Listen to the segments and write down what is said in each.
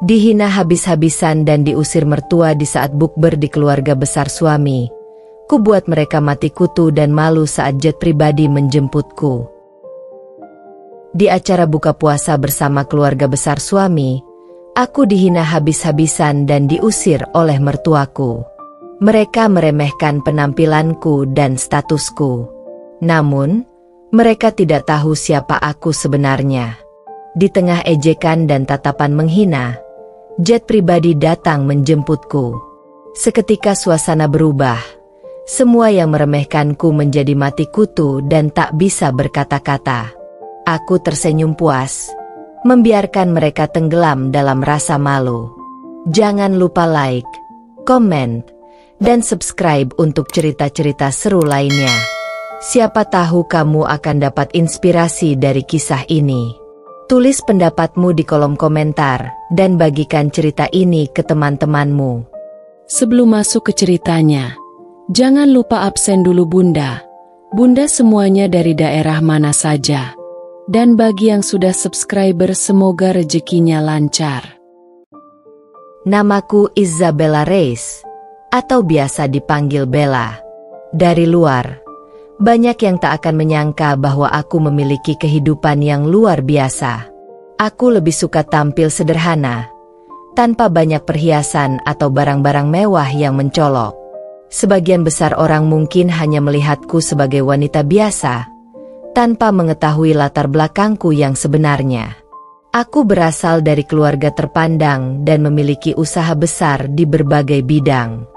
Dihina habis-habisan dan diusir mertua di saat bukber di keluarga besar suami. Ku buat mereka mati kutu dan malu saat jet pribadi menjemputku. Di acara buka puasa bersama keluarga besar suami, aku dihina habis-habisan dan diusir oleh mertuaku. Mereka meremehkan penampilanku dan statusku. Namun, mereka tidak tahu siapa aku sebenarnya. Di tengah ejekan dan tatapan menghina, jet pribadi datang menjemputku. Seketika suasana berubah. Semua yang meremehkanku menjadi mati kutu dan tak bisa berkata-kata. Aku tersenyum puas, membiarkan mereka tenggelam dalam rasa malu. Jangan lupa like, komen, dan subscribe untuk cerita-cerita seru lainnya. Siapa tahu kamu akan dapat inspirasi dari kisah ini. Tulis pendapatmu di kolom komentar, dan bagikan cerita ini ke teman-temanmu. Sebelum masuk ke ceritanya, jangan lupa absen dulu Bunda. Bunda semuanya dari daerah mana saja. Dan bagi yang sudah subscriber semoga rezekinya lancar. Namaku Isabella Reis, atau biasa dipanggil Bella. Dari luar, banyak yang tak akan menyangka bahwa aku memiliki kehidupan yang luar biasa. Aku lebih suka tampil sederhana, tanpa banyak perhiasan atau barang-barang mewah yang mencolok. Sebagian besar orang mungkin hanya melihatku sebagai wanita biasa, tanpa mengetahui latar belakangku yang sebenarnya. Aku berasal dari keluarga terpandang dan memiliki usaha besar di berbagai bidang.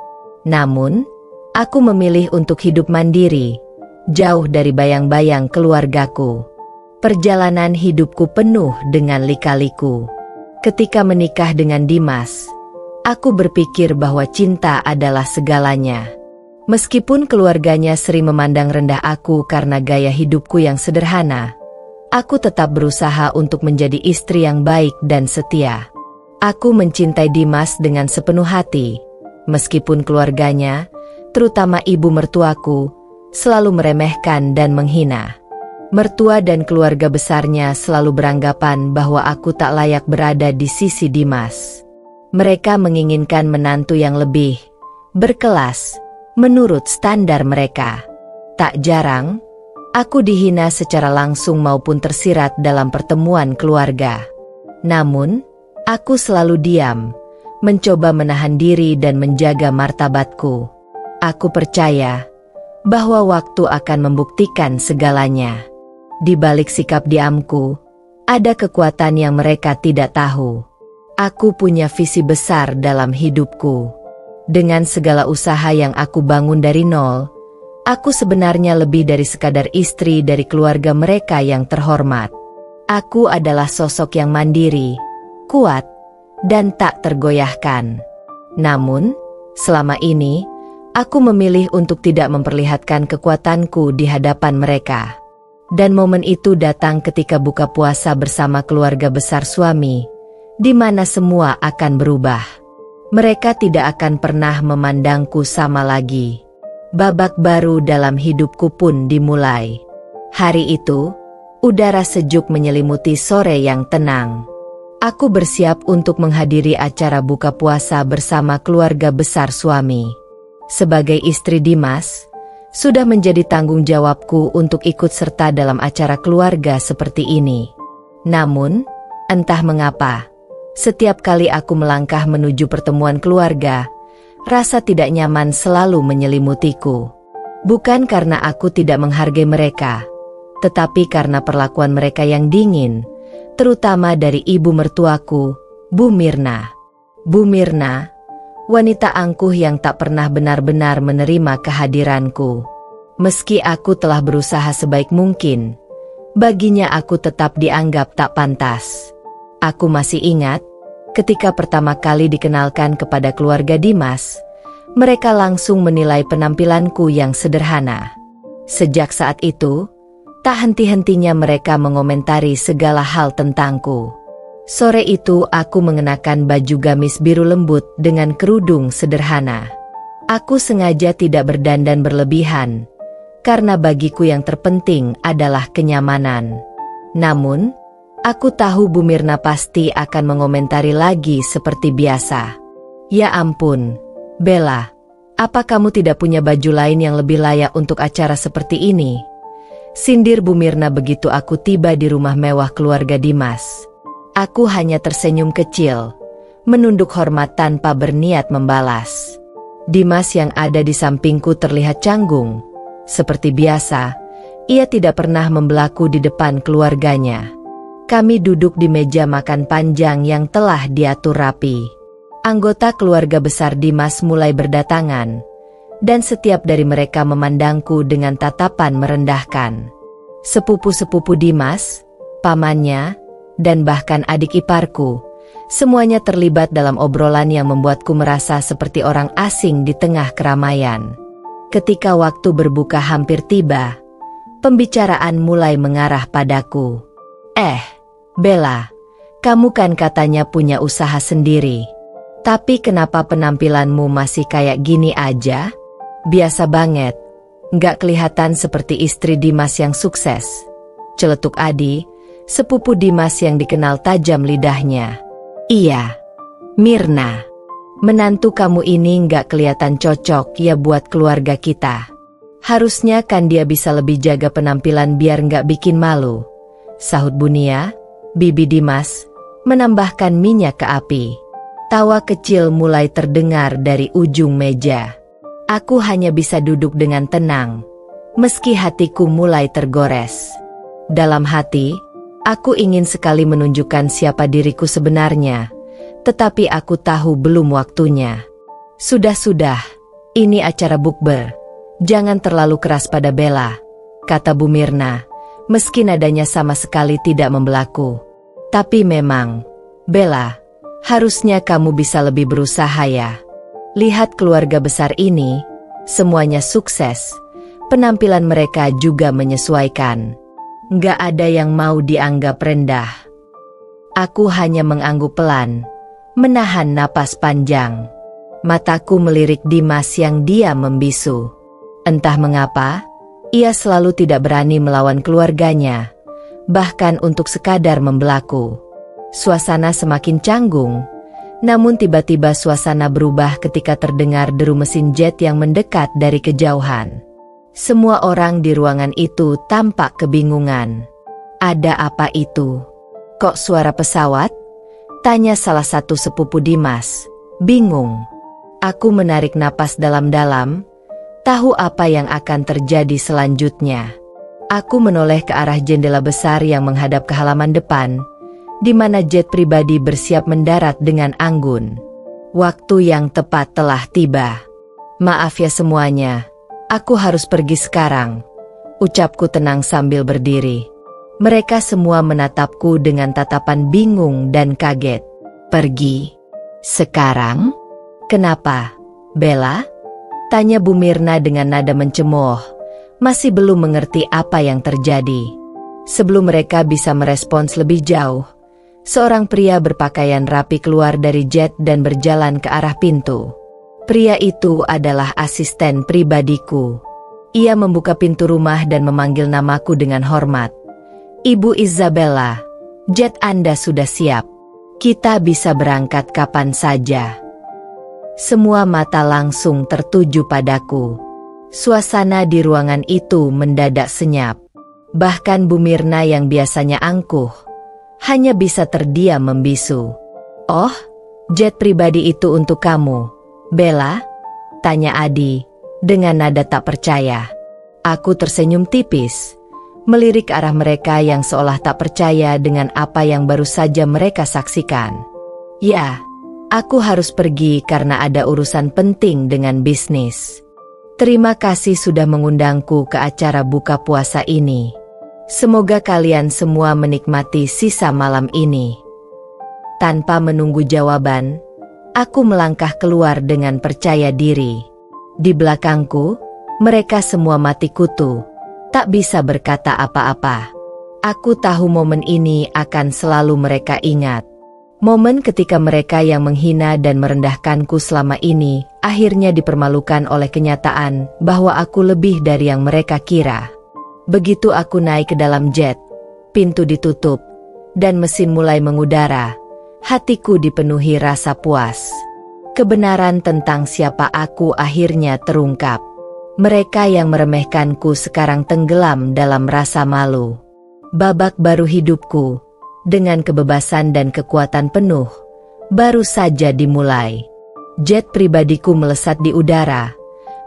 Namun, aku memilih untuk hidup mandiri, jauh dari bayang-bayang keluargaku. Perjalanan hidupku penuh dengan lika-liku. Ketika menikah dengan Dimas, aku berpikir bahwa cinta adalah segalanya. Meskipun keluarganya sering memandang rendah aku karena gaya hidupku yang sederhana, aku tetap berusaha untuk menjadi istri yang baik dan setia. Aku mencintai Dimas dengan sepenuh hati, meskipun keluarganya, terutama ibu mertuaku, selalu meremehkan dan menghina. Mertua dan keluarga besarnya selalu beranggapan bahwa aku tak layak berada di sisi Dimas. Mereka menginginkan menantu yang lebih berkelas, menurut standar mereka. Tak jarang, aku dihina secara langsung maupun tersirat dalam pertemuan keluarga. Namun, aku selalu diam, mencoba menahan diri dan menjaga martabatku. Aku percaya bahwa waktu akan membuktikan segalanya. Di balik sikap diamku, ada kekuatan yang mereka tidak tahu. Aku punya visi besar dalam hidupku. Dengan segala usaha yang aku bangun dari nol, aku sebenarnya lebih dari sekadar istri dari keluarga mereka yang terhormat. Aku adalah sosok yang mandiri, kuat, dan tak tergoyahkan. Namun, selama ini, aku memilih untuk tidak memperlihatkan kekuatanku di hadapan mereka. Dan momen itu datang ketika buka puasa bersama keluarga besar suami, di mana semua akan berubah. Mereka tidak akan pernah memandangku sama lagi. Babak baru dalam hidupku pun dimulai. Hari itu, udara sejuk menyelimuti sore yang tenang. Aku bersiap untuk menghadiri acara buka puasa bersama keluarga besar suami. Sebagai istri Dimas, sudah menjadi tanggung jawabku untuk ikut serta dalam acara keluarga seperti ini. Namun, entah mengapa, setiap kali aku melangkah menuju pertemuan keluarga, rasa tidak nyaman selalu menyelimutiku. Bukan karena aku tidak menghargai mereka, tetapi karena perlakuan mereka yang dingin, terutama dari ibu mertuaku, Bu Mirna. Bu Mirna, wanita angkuh yang tak pernah benar-benar menerima kehadiranku. Meski aku telah berusaha sebaik mungkin, baginya aku tetap dianggap tak pantas. Aku masih ingat, ketika pertama kali dikenalkan kepada keluarga Dimas, mereka langsung menilai penampilanku yang sederhana. Sejak saat itu, tak henti-hentinya mereka mengomentari segala hal tentangku. Sore itu aku mengenakan baju gamis biru lembut dengan kerudung sederhana. Aku sengaja tidak berdandan berlebihan, karena bagiku yang terpenting adalah kenyamanan. Namun, Aku tahu Bu Mirna pasti akan mengomentari lagi seperti biasa. Ya ampun, Bella, apa kamu tidak punya baju lain yang lebih layak untuk acara seperti ini? Sindir Bu Mirna begitu aku tiba di rumah mewah keluarga Dimas. Aku hanya tersenyum kecil, menunduk hormat tanpa berniat membalas. Dimas yang ada di sampingku terlihat canggung. Seperti biasa, ia tidak pernah membelaku di depan keluarganya. Kami duduk di meja makan panjang yang telah diatur rapi. Anggota keluarga besar Dimas mulai berdatangan, dan setiap dari mereka memandangku dengan tatapan merendahkan. Sepupu-sepupu Dimas, pamannya, dan bahkan adik iparku, semuanya terlibat dalam obrolan yang membuatku merasa seperti orang asing di tengah keramaian. Ketika waktu berbuka hampir tiba, pembicaraan mulai mengarah padaku. Bella, kamu kan katanya punya usaha sendiri. Tapi kenapa penampilanmu masih kayak gini aja? Biasa banget, nggak kelihatan seperti istri Dimas yang sukses. Celetuk Adi, sepupu Dimas yang dikenal tajam lidahnya. Iya, Mirna, menantu kamu ini nggak kelihatan cocok ya buat keluarga kita. Harusnya kan dia bisa lebih jaga penampilan biar nggak bikin malu, sahut Bunia, bibi Dimas, menambahkan minyak ke api. Tawa kecil mulai terdengar dari ujung meja. Aku hanya bisa duduk dengan tenang, meski hatiku mulai tergores. Dalam hati, aku ingin sekali menunjukkan siapa diriku sebenarnya, tetapi aku tahu belum waktunya. Sudah, ini acara bukber. Jangan terlalu keras pada Bella, kata Bu Mirna, meski nadanya sama sekali tidak membelaku. Tapi memang, Bella, harusnya kamu bisa lebih berusaha ya. Lihat keluarga besar ini, semuanya sukses. Penampilan mereka juga menyesuaikan. Nggak ada yang mau dianggap rendah. Aku hanya mengangguk pelan, menahan napas panjang. Mataku melirik Dimas yang diam membisu. Entah mengapa, ia selalu tidak berani melawan keluarganya, bahkan untuk sekadar membelaku. Suasana semakin canggung, namun tiba-tiba suasana berubah ketika terdengar deru mesin jet yang mendekat dari kejauhan. Semua orang di ruangan itu tampak kebingungan. Ada apa itu? Kok suara pesawat? Tanya salah satu sepupu Dimas, bingung. Aku menarik napas dalam-dalam, tahu apa yang akan terjadi selanjutnya. Aku menoleh ke arah jendela besar yang menghadap ke halaman depan, di mana jet pribadi bersiap mendarat dengan anggun. Waktu yang tepat telah tiba. Maaf ya semuanya, aku harus pergi sekarang, ucapku tenang sambil berdiri. Mereka semua menatapku dengan tatapan bingung dan kaget. Pergi? Sekarang? Kenapa, Bella? Tanya Bu Mirna dengan nada mencemooh, masih belum mengerti apa yang terjadi. Sebelum mereka bisa merespons lebih jauh, seorang pria berpakaian rapi keluar dari jet dan berjalan ke arah pintu. Pria itu adalah asisten pribadiku. Ia membuka pintu rumah dan memanggil namaku dengan hormat. Ibu Isabella, jet Anda sudah siap. Kita bisa berangkat kapan saja. Semua mata langsung tertuju padaku. Suasana di ruangan itu mendadak senyap. Bahkan Bu Mirna yang biasanya angkuh, hanya bisa terdiam membisu. Oh, jet pribadi itu untuk kamu, Bella? Tanya Adi, dengan nada tak percaya. Aku tersenyum tipis, melirik ke arah mereka yang seolah tak percaya dengan apa yang baru saja mereka saksikan. Ya, aku harus pergi karena ada urusan penting dengan bisnis. Terima kasih sudah mengundangku ke acara buka puasa ini. Semoga kalian semua menikmati sisa malam ini. Tanpa menunggu jawaban, aku melangkah keluar dengan percaya diri. Di belakangku, mereka semua mati kutu, tak bisa berkata apa-apa. Aku tahu momen ini akan selalu mereka ingat. Momen ketika mereka yang menghina dan merendahkanku selama ini akhirnya dipermalukan oleh kenyataan bahwa aku lebih dari yang mereka kira. Begitu aku naik ke dalam jet, pintu ditutup, dan mesin mulai mengudara, hatiku dipenuhi rasa puas. Kebenaran tentang siapa aku akhirnya terungkap. Mereka yang meremehkanku sekarang tenggelam dalam rasa malu. Babak baru hidupku, dengan kebebasan dan kekuatan penuh, baru saja dimulai. Jet pribadiku melesat di udara,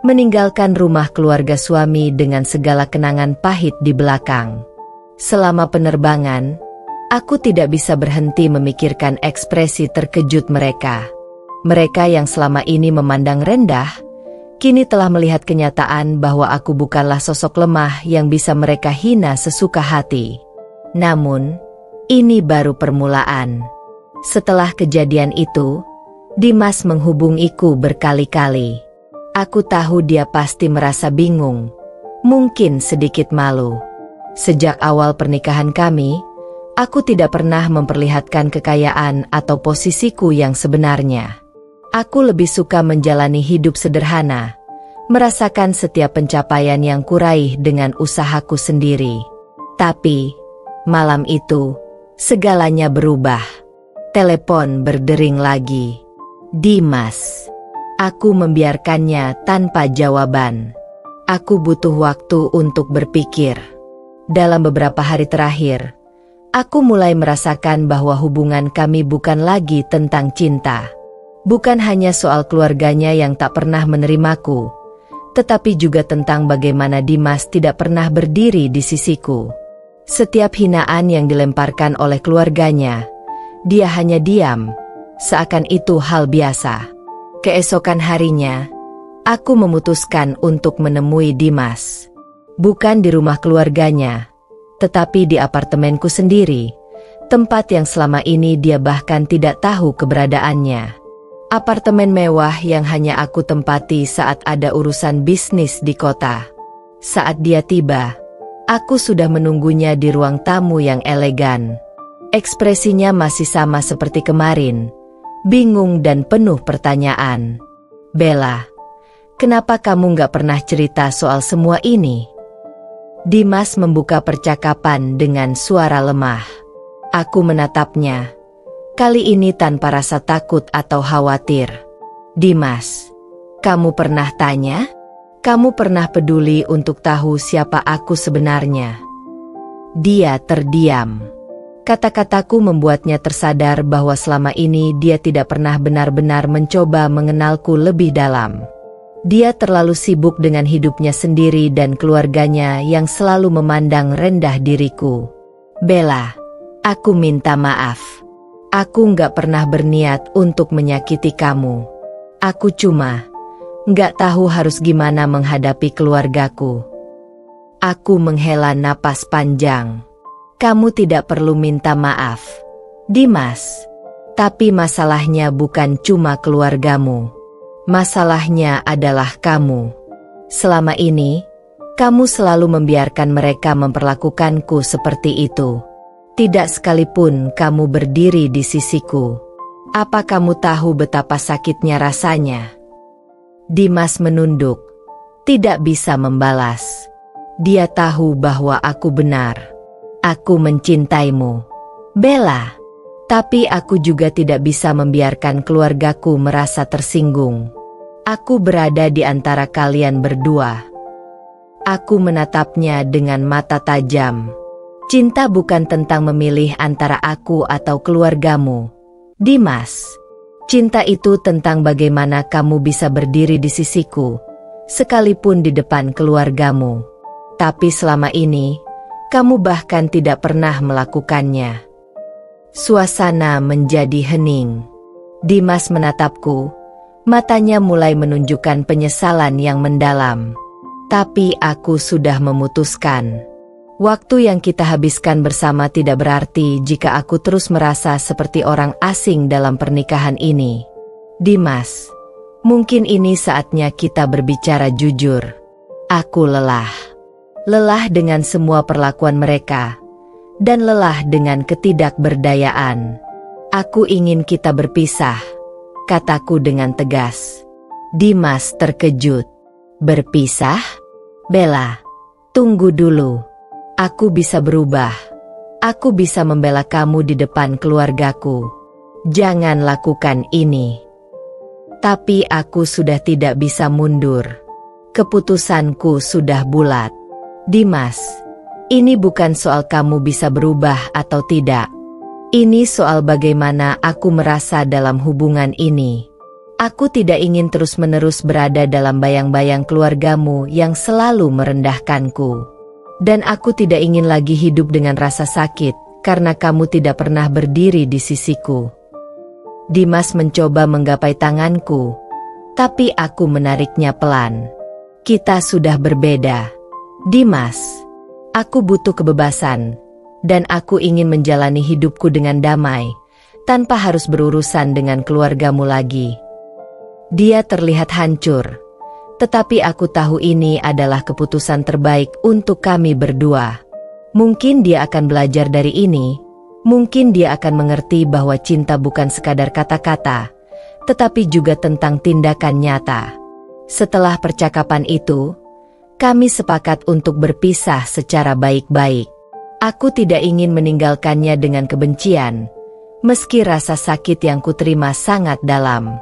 meninggalkan rumah keluarga suami dengan segala kenangan pahit di belakang. Selama penerbangan, aku tidak bisa berhenti memikirkan ekspresi terkejut mereka. Mereka yang selama ini memandang rendah, kini telah melihat kenyataan bahwa aku bukanlah sosok lemah yang bisa mereka hina sesuka hati. Namun, ini baru permulaan. Setelah kejadian itu, Dimas menghubungiku berkali-kali. Aku tahu dia pasti merasa bingung, mungkin sedikit malu. Sejak awal pernikahan kami, aku tidak pernah memperlihatkan kekayaan atau posisiku yang sebenarnya. Aku lebih suka menjalani hidup sederhana, merasakan setiap pencapaian yang kuraih dengan usahaku sendiri. Tapi, malam itu, segalanya berubah. Telepon berdering lagi. Dimas. Aku membiarkannya tanpa jawaban. Aku butuh waktu untuk berpikir. Dalam beberapa hari terakhir, aku mulai merasakan bahwa hubungan kami bukan lagi tentang cinta. Bukan hanya soal keluarganya yang tak pernah menerimaku, tetapi juga tentang bagaimana Dimas tidak pernah berdiri di sisiku. Setiap hinaan yang dilemparkan oleh keluarganya, dia hanya diam, seakan itu hal biasa. Keesokan harinya, aku memutuskan untuk menemui Dimas. Bukan di rumah keluarganya, tetapi di apartemenku sendiri, tempat yang selama ini dia bahkan tidak tahu keberadaannya. Apartemen mewah yang hanya aku tempati saat ada urusan bisnis di kota. Saat dia tiba, aku sudah menunggunya di ruang tamu yang elegan. Ekspresinya masih sama seperti kemarin, bingung dan penuh pertanyaan. Bella, kenapa kamu gak pernah cerita soal semua ini? Dimas membuka percakapan dengan suara lemah. Aku menatapnya. Kali ini tanpa rasa takut atau khawatir. Dimas, kamu pernah tanya? Kamu pernah peduli untuk tahu siapa aku sebenarnya? Dia terdiam. Kata-kataku membuatnya tersadar bahwa selama ini dia tidak pernah benar-benar mencoba mengenalku lebih dalam. Dia terlalu sibuk dengan hidupnya sendiri dan keluarganya yang selalu memandang rendah diriku. Bella, aku minta maaf. Aku nggak pernah berniat untuk menyakiti kamu. Aku cuma nggak tahu harus gimana menghadapi keluargaku. Aku menghela napas panjang. Kamu tidak perlu minta maaf, Dimas. Tapi masalahnya bukan cuma keluargamu. Masalahnya adalah kamu. Selama ini, kamu selalu membiarkan mereka memperlakukanku seperti itu. Tidak sekalipun kamu berdiri di sisiku. Apa kamu tahu betapa sakitnya rasanya? Dimas menunduk, tidak bisa membalas. Dia tahu bahwa aku benar. Aku mencintaimu, Bella. Tapi aku juga tidak bisa membiarkan keluargaku merasa tersinggung. Aku berada di antara kalian berdua. Aku menatapnya dengan mata tajam. Cinta bukan tentang memilih antara aku atau keluargamu, Dimas. Cinta itu tentang bagaimana kamu bisa berdiri di sisiku, sekalipun di depan keluargamu. Tapi selama ini, kamu bahkan tidak pernah melakukannya. Suasana menjadi hening. Dimas menatapku, matanya mulai menunjukkan penyesalan yang mendalam. Tapi aku sudah memutuskan. Waktu yang kita habiskan bersama tidak berarti jika aku terus merasa seperti orang asing dalam pernikahan ini. Dimas, mungkin ini saatnya kita berbicara jujur. Aku lelah. Lelah dengan semua perlakuan mereka. Dan lelah dengan ketidakberdayaan. Aku ingin kita berpisah, kataku dengan tegas. Dimas terkejut. Berpisah? Bella, tunggu dulu. Aku bisa berubah. Aku bisa membela kamu di depan keluargaku. Jangan lakukan ini. Tapi aku sudah tidak bisa mundur. Keputusanku sudah bulat. Dimas, ini bukan soal kamu bisa berubah atau tidak. Ini soal bagaimana aku merasa dalam hubungan ini. Aku tidak ingin terus-menerus berada dalam bayang-bayang keluargamu yang selalu merendahkanku. Dan aku tidak ingin lagi hidup dengan rasa sakit karena kamu tidak pernah berdiri di sisiku. Dimas mencoba menggapai tanganku, tapi aku menariknya pelan. Kita sudah berbeda. Dimas, aku butuh kebebasan, dan aku ingin menjalani hidupku dengan damai, tanpa harus berurusan dengan keluargamu lagi. Dia terlihat hancur, tetapi aku tahu ini adalah keputusan terbaik untuk kami berdua. Mungkin dia akan belajar dari ini, mungkin dia akan mengerti bahwa cinta bukan sekadar kata-kata, tetapi juga tentang tindakan nyata. Setelah percakapan itu, kami sepakat untuk berpisah secara baik-baik. Aku tidak ingin meninggalkannya dengan kebencian, meski rasa sakit yang kuterima sangat dalam.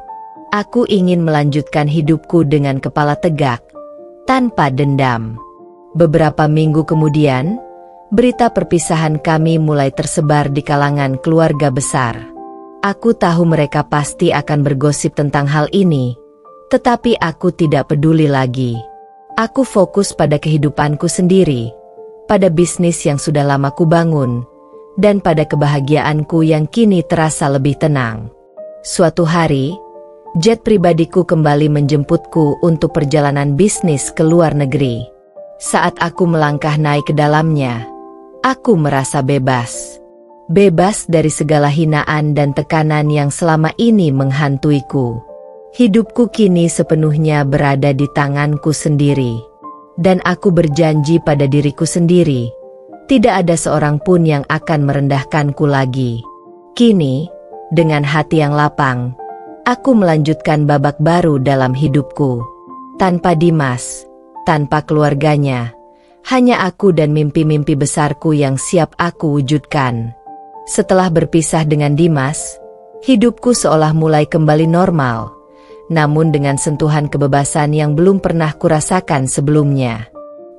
Aku ingin melanjutkan hidupku dengan kepala tegak, tanpa dendam. Beberapa minggu kemudian, berita perpisahan kami mulai tersebar di kalangan keluarga besar. Aku tahu mereka pasti akan bergosip tentang hal ini, tetapi aku tidak peduli lagi. Aku fokus pada kehidupanku sendiri, pada bisnis yang sudah lama kubangun, dan pada kebahagiaanku yang kini terasa lebih tenang. Suatu hari, jet pribadiku kembali menjemputku untuk perjalanan bisnis ke luar negeri. Saat aku melangkah naik ke dalamnya, aku merasa bebas. Bebas dari segala hinaan dan tekanan yang selama ini menghantuiku. Hidupku kini sepenuhnya berada di tanganku sendiri. Dan aku berjanji pada diriku sendiri, tidak ada seorang pun yang akan merendahkanku lagi. Kini, dengan hati yang lapang, aku melanjutkan babak baru dalam hidupku. Tanpa Dimas, tanpa keluarganya, hanya aku dan mimpi-mimpi besarku yang siap aku wujudkan. Setelah berpisah dengan Dimas, hidupku seolah mulai kembali normal. Namun dengan sentuhan kebebasan yang belum pernah kurasakan sebelumnya.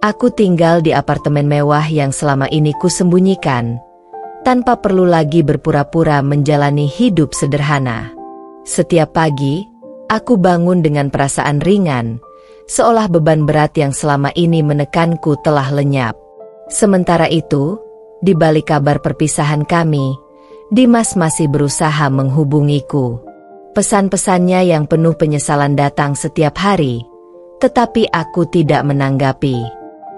Aku tinggal di apartemen mewah yang selama ini kusembunyikan, tanpa perlu lagi berpura-pura menjalani hidup sederhana. Setiap pagi, aku bangun dengan perasaan ringan, seolah beban berat yang selama ini menekanku telah lenyap. Sementara itu, di balik kabar perpisahan kami, Dimas masih berusaha menghubungiku. Pesan-pesannya yang penuh penyesalan datang setiap hari, tetapi aku tidak menanggapi.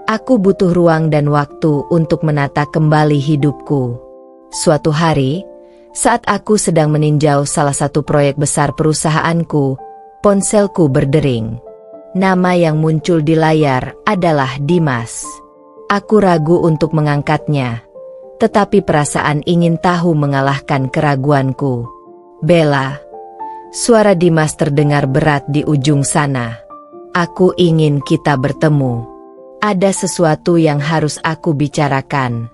Aku butuh ruang dan waktu untuk menata kembali hidupku. Suatu hari, saat aku sedang meninjau salah satu proyek besar perusahaanku, ponselku berdering. Nama yang muncul di layar adalah Dimas. Aku ragu untuk mengangkatnya, tetapi perasaan ingin tahu mengalahkan keraguanku. Bella. Suara Dimas terdengar berat di ujung sana. Aku ingin kita bertemu. Ada sesuatu yang harus aku bicarakan.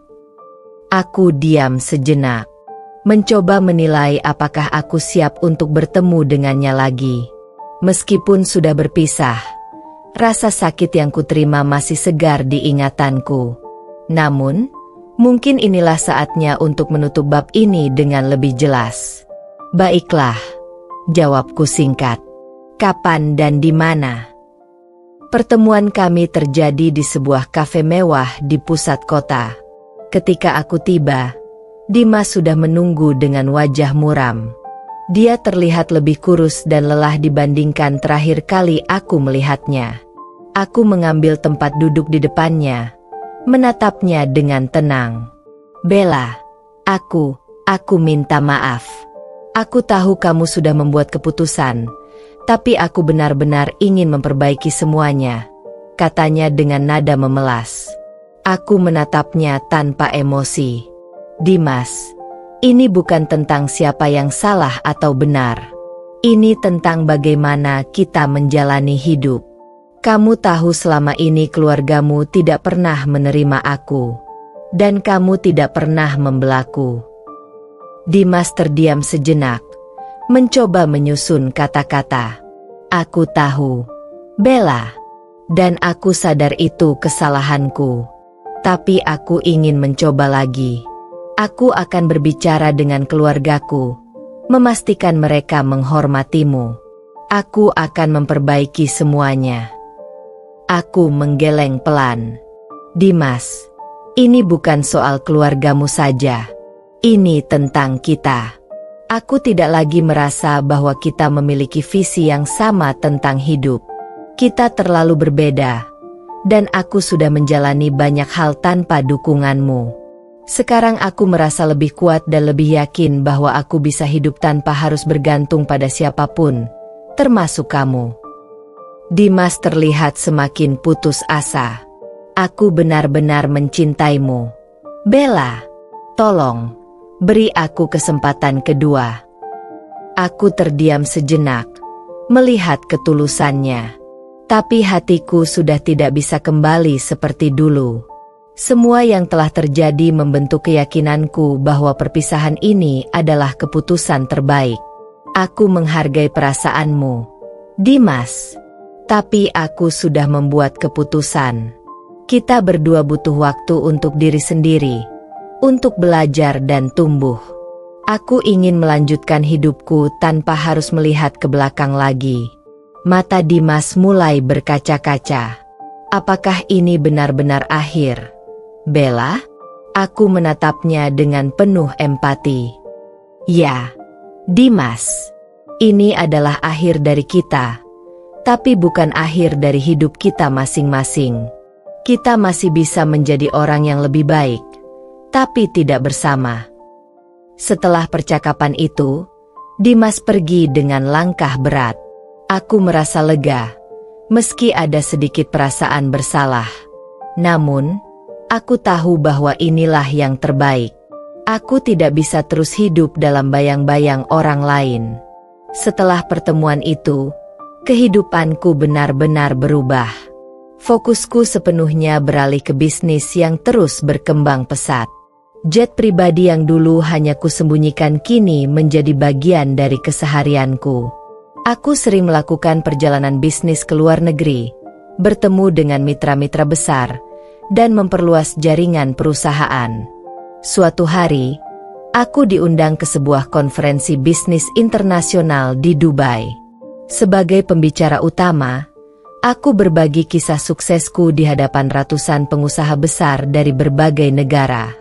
Aku diam sejenak, mencoba menilai apakah aku siap untuk bertemu dengannya lagi. Meskipun sudah berpisah, rasa sakit yang kuterima masih segar di ingatanku. Namun, mungkin inilah saatnya untuk menutup bab ini dengan lebih jelas. Baiklah. Jawabku singkat. Kapan dan di mana? Pertemuan kami terjadi di sebuah kafe mewah di pusat kota. Ketika aku tiba, Dimas sudah menunggu dengan wajah muram. Dia terlihat lebih kurus dan lelah dibandingkan terakhir kali aku melihatnya. Aku mengambil tempat duduk di depannya, menatapnya dengan tenang. Bella, aku minta maaf. Aku tahu kamu sudah membuat keputusan, tapi aku benar-benar ingin memperbaiki semuanya, katanya dengan nada memelas. Aku menatapnya tanpa emosi. Dimas, ini bukan tentang siapa yang salah atau benar. Ini tentang bagaimana kita menjalani hidup. Kamu tahu selama ini keluargamu tidak pernah menerima aku. dan kamu tidak pernah membelaku. Dimas terdiam sejenak, mencoba menyusun kata-kata. Aku tahu, Bella, dan aku sadar itu kesalahanku. Tapi aku ingin mencoba lagi. Aku akan berbicara dengan keluargaku, memastikan mereka menghormatimu. Aku akan memperbaiki semuanya. Aku menggeleng pelan. Dimas, ini bukan soal keluargamu saja. Ini tentang kita. Aku tidak lagi merasa bahwa kita memiliki visi yang sama tentang hidup. Kita terlalu berbeda, dan aku sudah menjalani banyak hal tanpa dukunganmu. Sekarang aku merasa lebih kuat dan lebih yakin bahwa aku bisa hidup tanpa harus bergantung pada siapapun, termasuk kamu. Dimas terlihat semakin putus asa. Aku benar-benar mencintaimu. Bella, tolong, beri aku kesempatan kedua. Aku terdiam sejenak, melihat ketulusannya. Tapi hatiku sudah tidak bisa kembali seperti dulu. Semua yang telah terjadi membentuk keyakinanku bahwa perpisahan ini adalah keputusan terbaik. Aku menghargai perasaanmu, Dimas. Tapi aku sudah membuat keputusan. Kita berdua butuh waktu untuk diri sendiri, untuk belajar dan tumbuh. Aku ingin melanjutkan hidupku tanpa harus melihat ke belakang lagi. Mata Dimas mulai berkaca-kaca. Apakah ini benar-benar akhir, Bella? Aku menatapnya dengan penuh empati. Ya, Dimas, ini adalah akhir dari kita. Tapi bukan akhir dari hidup kita masing-masing. Kita masih bisa menjadi orang yang lebih baik, tapi tidak bersama. Setelah percakapan itu, Dimas pergi dengan langkah berat. Aku merasa lega, meski ada sedikit perasaan bersalah. Namun, aku tahu bahwa inilah yang terbaik. Aku tidak bisa terus hidup dalam bayang-bayang orang lain. Setelah pertemuan itu, kehidupanku benar-benar berubah. Fokusku sepenuhnya beralih ke bisnis yang terus berkembang pesat. Jet pribadi yang dulu hanya kusembunyikan kini menjadi bagian dari keseharianku. Aku sering melakukan perjalanan bisnis ke luar negeri, bertemu dengan mitra-mitra besar, dan memperluas jaringan perusahaan. Suatu hari, aku diundang ke sebuah konferensi bisnis internasional di Dubai. Sebagai pembicara utama, aku berbagi kisah suksesku di hadapan ratusan pengusaha besar dari berbagai negara.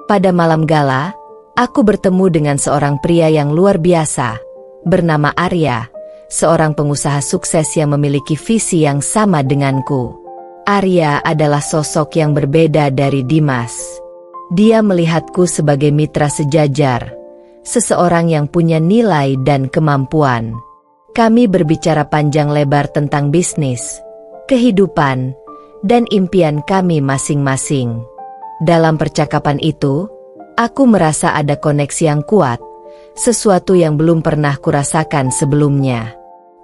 Pada malam gala, aku bertemu dengan seorang pria yang luar biasa, bernama Arya, seorang pengusaha sukses yang memiliki visi yang sama denganku. Arya adalah sosok yang berbeda dari Dimas. Dia melihatku sebagai mitra sejajar, seseorang yang punya nilai dan kemampuan. Kami berbicara panjang lebar tentang bisnis, kehidupan, dan impian kami masing-masing. Dalam percakapan itu, aku merasa ada koneksi yang kuat, sesuatu yang belum pernah kurasakan sebelumnya.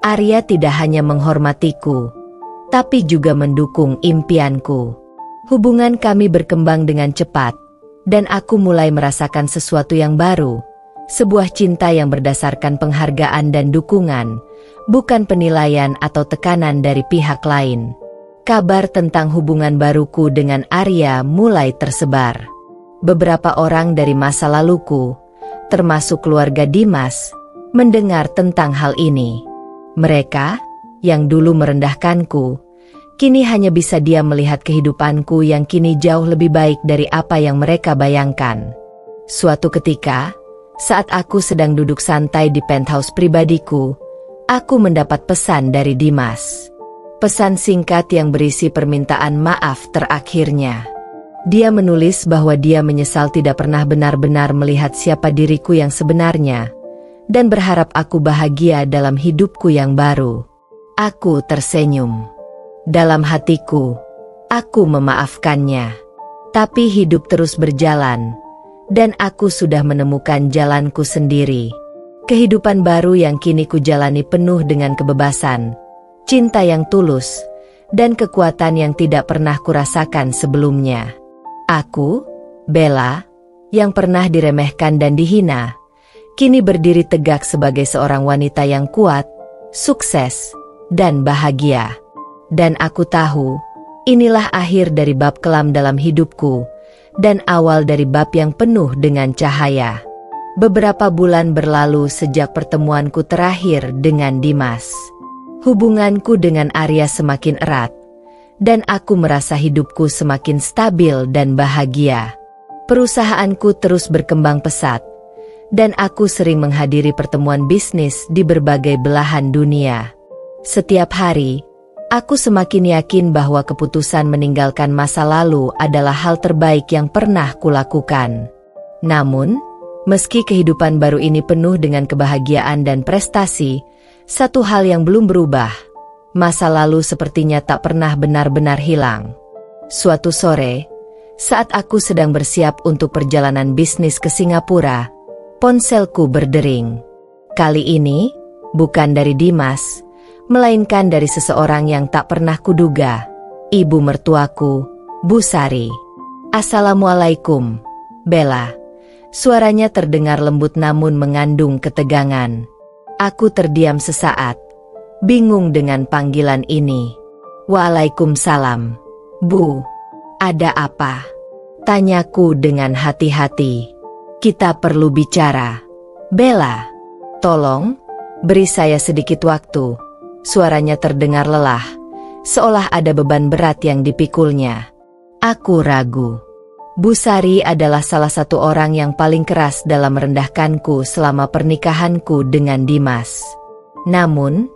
Arya tidak hanya menghormatiku, tapi juga mendukung impianku. Hubungan kami berkembang dengan cepat, dan aku mulai merasakan sesuatu yang baru. Sebuah cinta yang berdasarkan penghargaan dan dukungan, bukan penilaian atau tekanan dari pihak lain. Kabar tentang hubungan baruku dengan Arya mulai tersebar. Beberapa orang dari masa laluku, termasuk keluarga Dimas, mendengar tentang hal ini. Mereka, yang dulu merendahkanku, kini hanya bisa diam melihat kehidupanku yang kini jauh lebih baik dari apa yang mereka bayangkan. Suatu ketika, saat aku sedang duduk santai di penthouse pribadiku, aku mendapat pesan dari Dimas. Pesan singkat yang berisi permintaan maaf terakhirnya. Dia menulis bahwa dia menyesal tidak pernah benar-benar melihat siapa diriku yang sebenarnya, dan berharap aku bahagia dalam hidupku yang baru. Aku tersenyum. Dalam hatiku, aku memaafkannya. Tapi hidup terus berjalan, dan aku sudah menemukan jalanku sendiri. Kehidupan baru yang kini kujalani penuh dengan kebebasan, cinta yang tulus, dan kekuatan yang tidak pernah kurasakan sebelumnya. Aku, Bella, yang pernah diremehkan dan dihina, kini berdiri tegak sebagai seorang wanita yang kuat, sukses, dan bahagia. Dan aku tahu, inilah akhir dari bab kelam dalam hidupku, dan awal dari bab yang penuh dengan cahaya. Beberapa bulan berlalu sejak pertemuanku terakhir dengan Dimas. Hubunganku dengan Arya semakin erat, dan aku merasa hidupku semakin stabil dan bahagia. Perusahaanku terus berkembang pesat, dan aku sering menghadiri pertemuan bisnis di berbagai belahan dunia. Setiap hari, aku semakin yakin bahwa keputusan meninggalkan masa lalu adalah hal terbaik yang pernah kulakukan. Namun, meski kehidupan baru ini penuh dengan kebahagiaan dan prestasi, satu hal yang belum berubah. Masa lalu sepertinya tak pernah benar-benar hilang. Suatu sore, saat aku sedang bersiap untuk perjalanan bisnis ke Singapura, ponselku berdering. Kali ini, bukan dari Dimas, melainkan dari seseorang yang tak pernah kuduga, ibu mertuaku, Bu Sari. "Assalamualaikum, Bella." Suaranya terdengar lembut namun mengandung ketegangan. Aku terdiam sesaat, bingung dengan panggilan ini. "Waalaikumsalam, Bu. Ada apa?" tanyaku dengan hati-hati. "Kita perlu bicara, Bella. Tolong, beri saya sedikit waktu." Suaranya terdengar lelah, seolah ada beban berat yang dipikulnya. Aku ragu. Bu Sari adalah salah satu orang yang paling keras dalam merendahkanku selama pernikahanku dengan Dimas. Namun,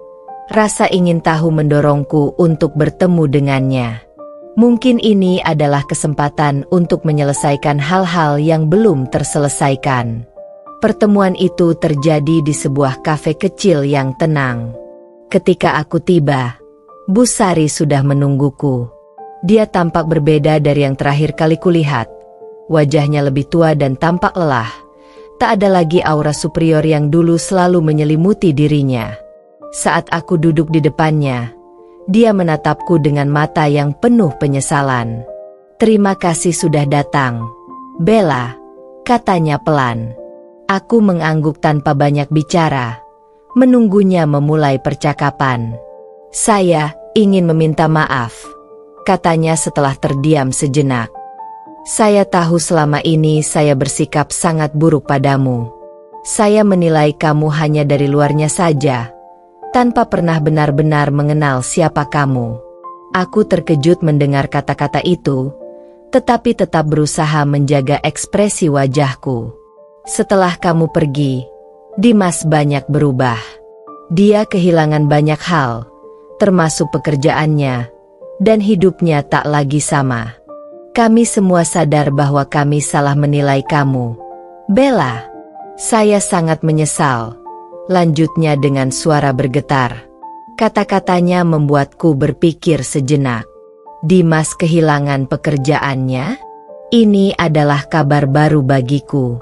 rasa ingin tahu mendorongku untuk bertemu dengannya. Mungkin ini adalah kesempatan untuk menyelesaikan hal-hal yang belum terselesaikan. Pertemuan itu terjadi di sebuah kafe kecil yang tenang. Ketika aku tiba, Bu Sari sudah menungguku. Dia tampak berbeda dari yang terakhir kali kulihat. Wajahnya lebih tua dan tampak lelah. Tak ada lagi aura superior yang dulu selalu menyelimuti dirinya. Saat aku duduk di depannya, dia menatapku dengan mata yang penuh penyesalan. "Terima kasih sudah datang, Bella," katanya pelan. Aku mengangguk tanpa banyak bicara, menunggunya memulai percakapan. "Saya ingin meminta maaf," katanya setelah terdiam sejenak. "Saya tahu selama ini saya bersikap sangat buruk padamu. Saya menilai kamu hanya dari luarnya saja, tanpa pernah benar-benar mengenal siapa kamu." Aku terkejut mendengar kata-kata itu, tetapi tetap berusaha menjaga ekspresi wajahku. "Setelah kamu pergi, Dimas banyak berubah. Dia kehilangan banyak hal, termasuk pekerjaannya, dan hidupnya tak lagi sama. Kami semua sadar bahwa kami salah menilai kamu, Bella. Saya sangat menyesal," lanjutnya dengan suara bergetar. Kata-katanya membuatku berpikir sejenak. Dimas kehilangan pekerjaannya? Ini adalah kabar baru bagiku.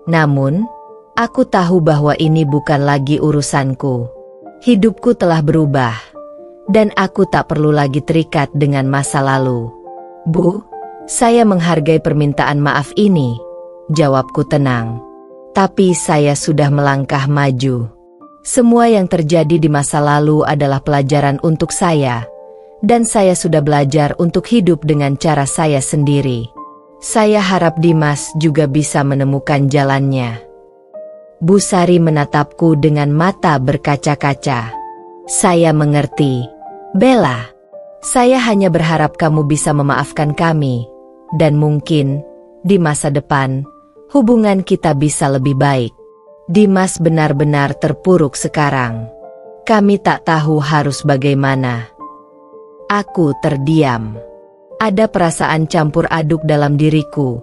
Namun, aku tahu bahwa ini bukan lagi urusanku. Hidupku telah berubah, dan aku tak perlu lagi terikat dengan masa lalu. "Bu, saya menghargai permintaan maaf ini," jawabku tenang. "Tapi saya sudah melangkah maju. Semua yang terjadi di masa lalu adalah pelajaran untuk saya, dan saya sudah belajar untuk hidup dengan cara saya sendiri. Saya harap Dimas juga bisa menemukan jalannya." Bu Sari menatapku dengan mata berkaca-kaca. "Saya mengerti, Bella. Saya hanya berharap kamu bisa memaafkan kami, dan mungkin, di masa depan, hubungan kita bisa lebih baik." Dimas benar-benar terpuruk sekarang. Kami tak tahu harus bagaimana. Aku terdiam. Ada perasaan campur aduk dalam diriku,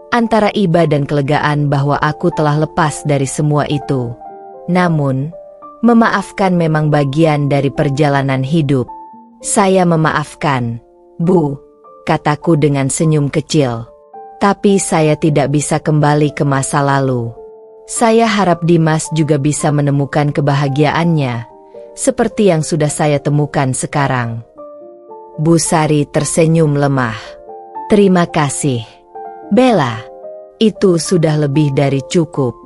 antara iba dan kelegaan bahwa aku telah lepas dari semua itu. Namun, memaafkan memang bagian dari perjalanan hidup. "Saya memaafkan, Bu," kataku dengan senyum kecil. "Tapi saya tidak bisa kembali ke masa lalu. Saya harap Dimas juga bisa menemukan kebahagiaannya, seperti yang sudah saya temukan sekarang." Bu Sari tersenyum lemah. "Terima kasih. Bella, itu sudah lebih dari cukup.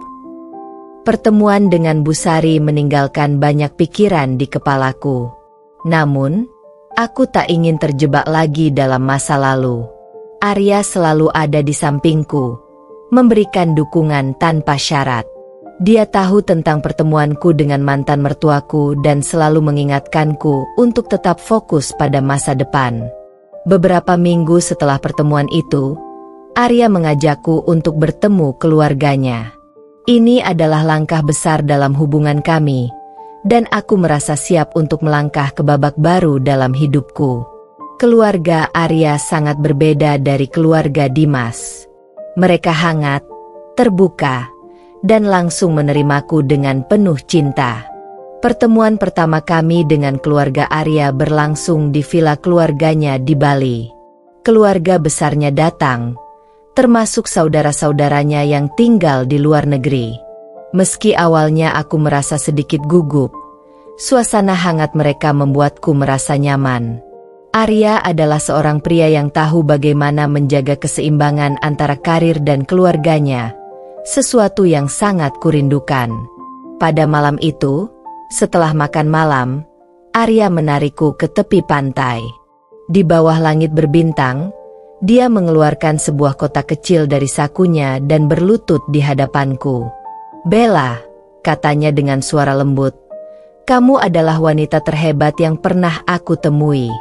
Pertemuan dengan Bu Sari meninggalkan banyak pikiran di kepalaku. Namun, aku tak ingin terjebak lagi dalam masa lalu. Arya selalu ada di sampingku, memberikan dukungan tanpa syarat. Dia tahu tentang pertemuanku dengan mantan mertuaku dan selalu mengingatkanku untuk tetap fokus pada masa depan. Beberapa minggu setelah pertemuan itu, Arya mengajakku untuk bertemu keluarganya. Ini adalah langkah besar dalam hubungan kami, dan aku merasa siap untuk melangkah ke babak baru dalam hidupku. Keluarga Arya sangat berbeda dari keluarga Dimas. Mereka hangat, terbuka, dan langsung menerimaku dengan penuh cinta. Pertemuan pertama kami dengan keluarga Arya berlangsung di villa keluarganya di Bali. Keluarga besarnya datang, termasuk saudara-saudaranya yang tinggal di luar negeri. Meski awalnya aku merasa sedikit gugup, suasana hangat mereka membuatku merasa nyaman. Arya adalah seorang pria yang tahu bagaimana menjaga keseimbangan antara karir dan keluarganya, sesuatu yang sangat kurindukan. Pada malam itu, setelah makan malam, Arya menarikku ke tepi pantai. Di bawah langit berbintang, dia mengeluarkan sebuah kotak kecil dari sakunya dan berlutut di hadapanku. "Bella," katanya dengan suara lembut, "kamu adalah wanita terhebat yang pernah aku temui.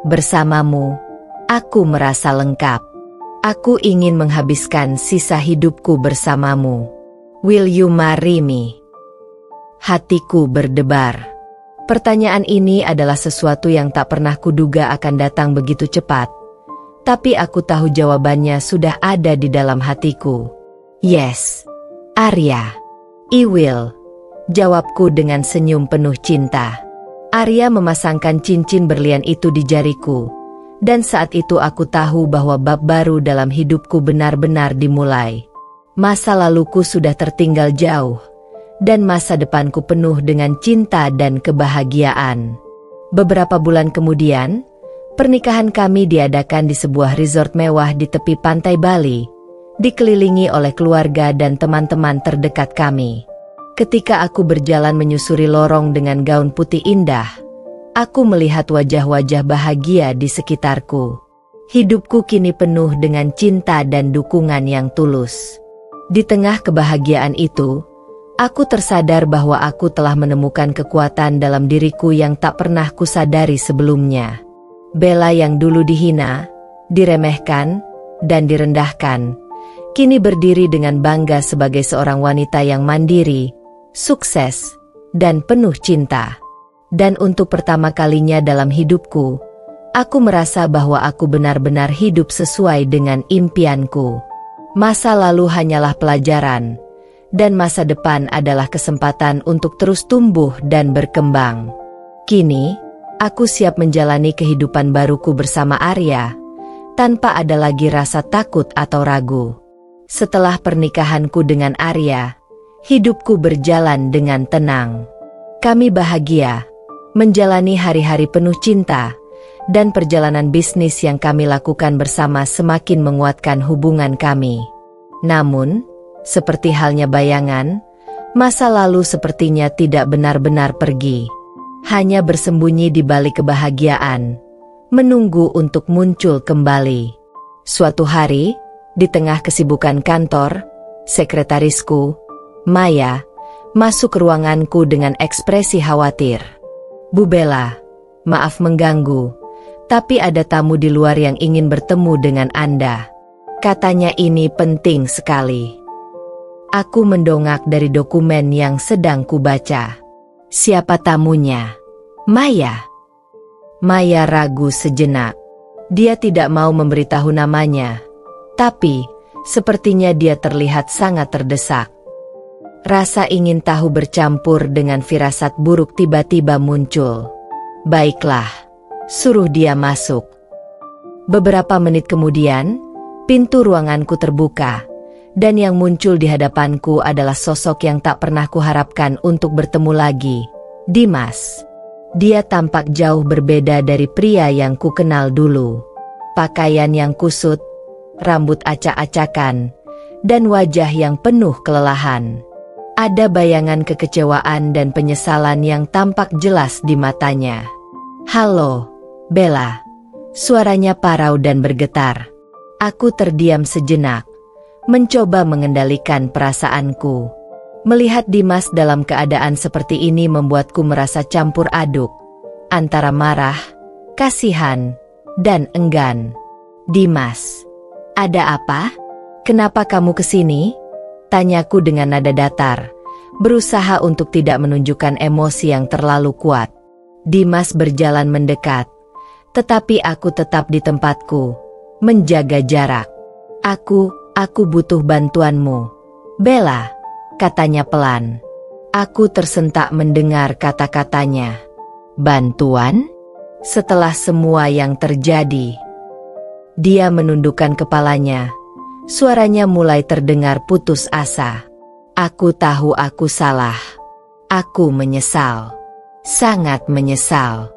Bersamamu, aku merasa lengkap. Aku ingin menghabiskan sisa hidupku bersamamu. Will you marry me?" Hatiku berdebar. Pertanyaan ini adalah sesuatu yang tak pernah kuduga akan datang begitu cepat. Tapi aku tahu jawabannya sudah ada di dalam hatiku. "Yes, Arya, I will," jawabku dengan senyum penuh cinta. Arya memasangkan cincin berlian itu di jariku. Dan saat itu aku tahu bahwa bab baru dalam hidupku benar-benar dimulai. Masa laluku sudah tertinggal jauh, dan masa depanku penuh dengan cinta dan kebahagiaan. Beberapa bulan kemudian, pernikahan kami diadakan di sebuah resort mewah di tepi pantai Bali, dikelilingi oleh keluarga dan teman-teman terdekat kami. Ketika aku berjalan menyusuri lorong dengan gaun putih indah, aku melihat wajah-wajah bahagia di sekitarku. Hidupku kini penuh dengan cinta dan dukungan yang tulus. Di tengah kebahagiaan itu, aku tersadar bahwa aku telah menemukan kekuatan dalam diriku yang tak pernah kusadari sebelumnya. Bella yang dulu dihina, diremehkan, dan direndahkan, kini berdiri dengan bangga sebagai seorang wanita yang mandiri, sukses, dan penuh cinta. Dan untuk pertama kalinya dalam hidupku, aku merasa bahwa aku benar-benar hidup sesuai dengan impianku. Masa lalu hanyalah pelajaran, dan masa depan adalah kesempatan untuk terus tumbuh dan berkembang. Kini, aku siap menjalani kehidupan baruku bersama Arya, tanpa ada lagi rasa takut atau ragu. Setelah pernikahanku dengan Arya, hidupku berjalan dengan tenang. Kami bahagia menjalani hari-hari penuh cinta, dan perjalanan bisnis yang kami lakukan bersama semakin menguatkan hubungan kami. Namun, seperti halnya bayangan, masa lalu sepertinya tidak benar-benar pergi. Hanya bersembunyi di balik kebahagiaan, menunggu untuk muncul kembali. Suatu hari, di tengah kesibukan kantor, sekretarisku, Maya, masuk ke ruanganku dengan ekspresi khawatir. "Bu Bella, maaf mengganggu, tapi ada tamu di luar yang ingin bertemu dengan Anda. Katanya ini penting sekali." Aku mendongak dari dokumen yang sedang kubaca. "Siapa tamunya?" "Maya." Maya ragu sejenak. Dia tidak mau memberitahu namanya, tapi sepertinya dia terlihat sangat terdesak. Rasa ingin tahu bercampur dengan firasat buruk tiba-tiba muncul. "Baiklah, suruh dia masuk." Beberapa menit kemudian, pintu ruanganku terbuka, dan yang muncul di hadapanku adalah sosok yang tak pernah kuharapkan untuk bertemu lagi, Dimas. Dia tampak jauh berbeda dari pria yang kukenal dulu. Pakaian yang kusut, rambut acak-acakan, dan wajah yang penuh kelelahan. Ada bayangan kekecewaan dan penyesalan yang tampak jelas di matanya. "Halo, Bella." Suaranya parau dan bergetar. Aku terdiam sejenak, mencoba mengendalikan perasaanku. Melihat Dimas dalam keadaan seperti ini membuatku merasa campur aduk, antara marah, kasihan, dan enggan. "Dimas, ada apa? Kenapa kamu kesini?" Tanyaku dengan nada datar, berusaha untuk tidak menunjukkan emosi yang terlalu kuat. Dimas berjalan mendekat, tetapi aku tetap di tempatku, menjaga jarak. Aku butuh bantuanmu, Bella," katanya pelan. Aku tersentak mendengar kata-katanya. "Bantuan?" Setelah semua yang terjadi. Dia menundukkan kepalanya. Suaranya mulai terdengar putus asa. "Aku tahu aku salah. Aku menyesal. Sangat menyesal.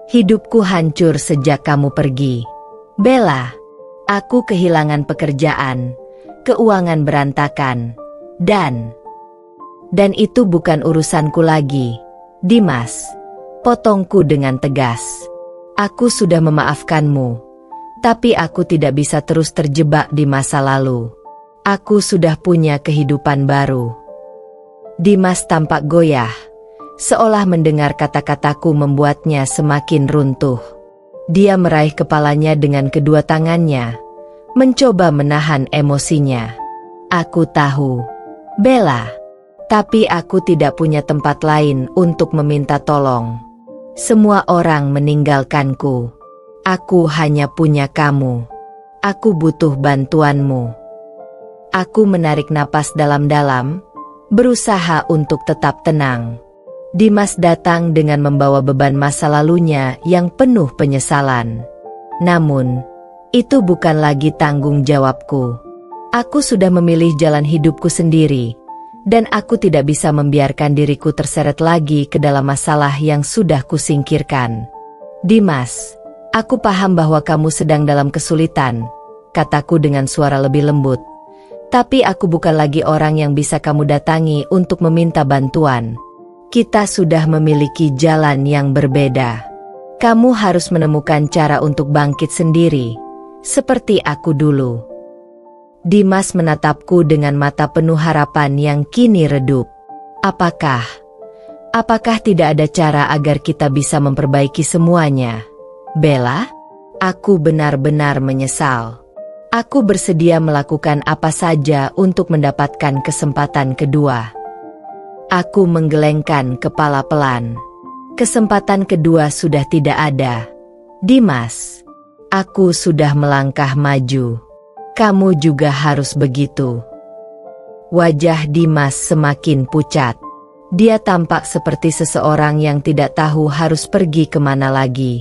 Hidupku hancur sejak kamu pergi, Bella. Aku kehilangan pekerjaan, keuangan berantakan, dan itu bukan urusanku lagi, Dimas," potongku dengan tegas. "Aku sudah memaafkanmu, tapi aku tidak bisa terus terjebak di masa lalu. Aku sudah punya kehidupan baru." Dimas tampak goyah, seolah mendengar kata-kataku membuatnya semakin runtuh. Dia meraih kepalanya dengan kedua tangannya, mencoba menahan emosinya. "Aku tahu, Bella, tapi aku tidak punya tempat lain untuk meminta tolong. Semua orang meninggalkanku. Aku hanya punya kamu. Aku butuh bantuanmu." Aku menarik napas dalam-dalam, berusaha untuk tetap tenang. Dimas datang dengan membawa beban masa lalunya yang penuh penyesalan. Namun, itu bukan lagi tanggung jawabku. Aku sudah memilih jalan hidupku sendiri, dan aku tidak bisa membiarkan diriku terseret lagi ke dalam masalah yang sudah kusingkirkan. "Dimas, aku paham bahwa kamu sedang dalam kesulitan," kataku dengan suara lebih lembut. "Tapi aku bukan lagi orang yang bisa kamu datangi untuk meminta bantuan. Kita sudah memiliki jalan yang berbeda. Kamu harus menemukan cara untuk bangkit sendiri, seperti aku dulu." Dimas menatapku dengan mata penuh harapan yang kini redup. Apakah tidak ada cara agar kita bisa memperbaiki semuanya, Bella? Aku benar-benar menyesal. Aku bersedia melakukan apa saja untuk mendapatkan kesempatan kedua. Aku menggelengkan kepala pelan. Kesempatan kedua sudah tidak ada, Dimas. Aku sudah melangkah maju. Kamu juga harus begitu. Wajah Dimas semakin pucat. Dia tampak seperti seseorang yang tidak tahu harus pergi kemana lagi.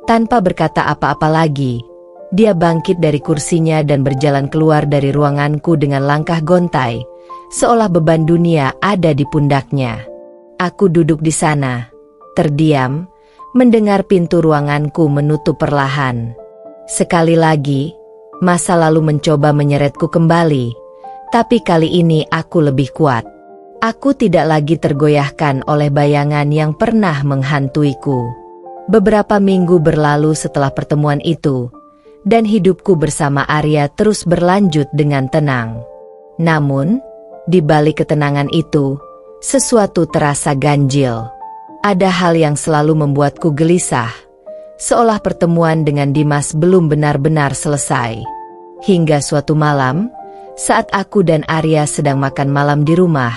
Tanpa berkata apa-apa lagi, dia bangkit dari kursinya dan berjalan keluar dari ruanganku dengan langkah gontai, seolah beban dunia ada di pundaknya. Aku duduk di sana, terdiam, mendengar pintu ruanganku menutup perlahan. Sekali lagi, masa lalu mencoba menyeretku kembali, tapi kali ini aku lebih kuat. Aku tidak lagi tergoyahkan oleh bayangan yang pernah menghantuiku. Beberapa minggu berlalu setelah pertemuan itu, dan hidupku bersama Arya terus berlanjut dengan tenang. Namun, di balik ketenangan itu, sesuatu terasa ganjil. Ada hal yang selalu membuatku gelisah, seolah pertemuan dengan Dimas belum benar-benar selesai. Hingga suatu malam, saat aku dan Arya sedang makan malam di rumah,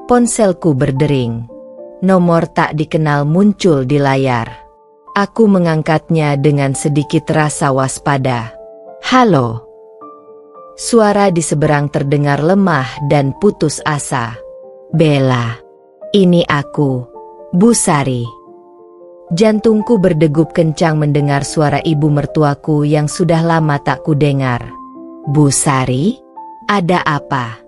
ponselku berdering. Nomor tak dikenal muncul di layar. Aku mengangkatnya dengan sedikit rasa waspada. "Halo." Suara di seberang terdengar lemah dan putus asa. "Bella, ini aku, Bu Sari." Jantungku berdegup kencang mendengar suara ibu mertuaku yang sudah lama tak kudengar. "Bu Sari, ada apa?"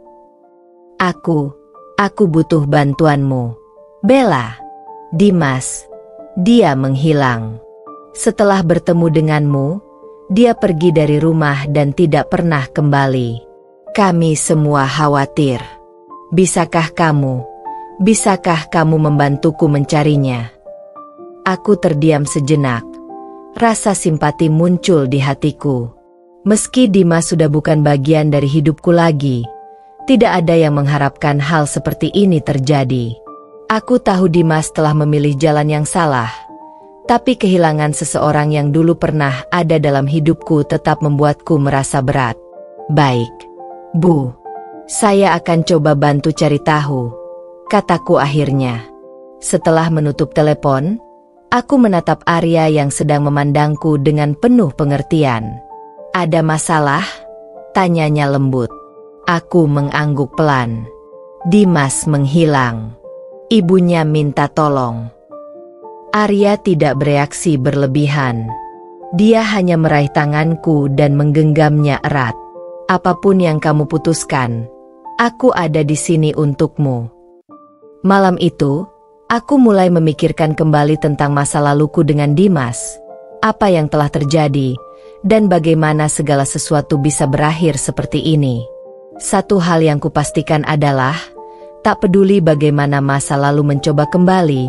Aku butuh bantuanmu, Bella." "Dimas, dia menghilang. Setelah bertemu denganmu, Dia pergi dari rumah dan tidak pernah kembali. Kami semua khawatir. Bisakah kamu membantuku mencarinya? Aku terdiam sejenak. Rasa simpati muncul di hatiku. Meski Dimas sudah bukan bagian dari hidupku lagi, tidak ada yang mengharapkan hal seperti ini terjadi. Aku tahu Dimas telah memilih jalan yang salah, tapi kehilangan seseorang yang dulu pernah ada dalam hidupku tetap membuatku merasa berat. Baik, Bu. Saya akan coba bantu cari tahu, kataku akhirnya. Setelah menutup telepon, aku menatap Arya yang sedang memandangku dengan penuh pengertian. Ada masalah? Tanyanya lembut. Aku mengangguk pelan. Dimas menghilang. Ibunya minta tolong. Arya tidak bereaksi berlebihan. Dia hanya meraih tanganku dan menggenggamnya erat. Apapun yang kamu putuskan, aku ada di sini untukmu. Malam itu, aku mulai memikirkan kembali tentang masa laluku dengan Dimas. Apa yang telah terjadi, dan bagaimana segala sesuatu bisa berakhir seperti ini. Satu hal yang kupastikan adalah, tak peduli bagaimana masa lalu mencoba kembali,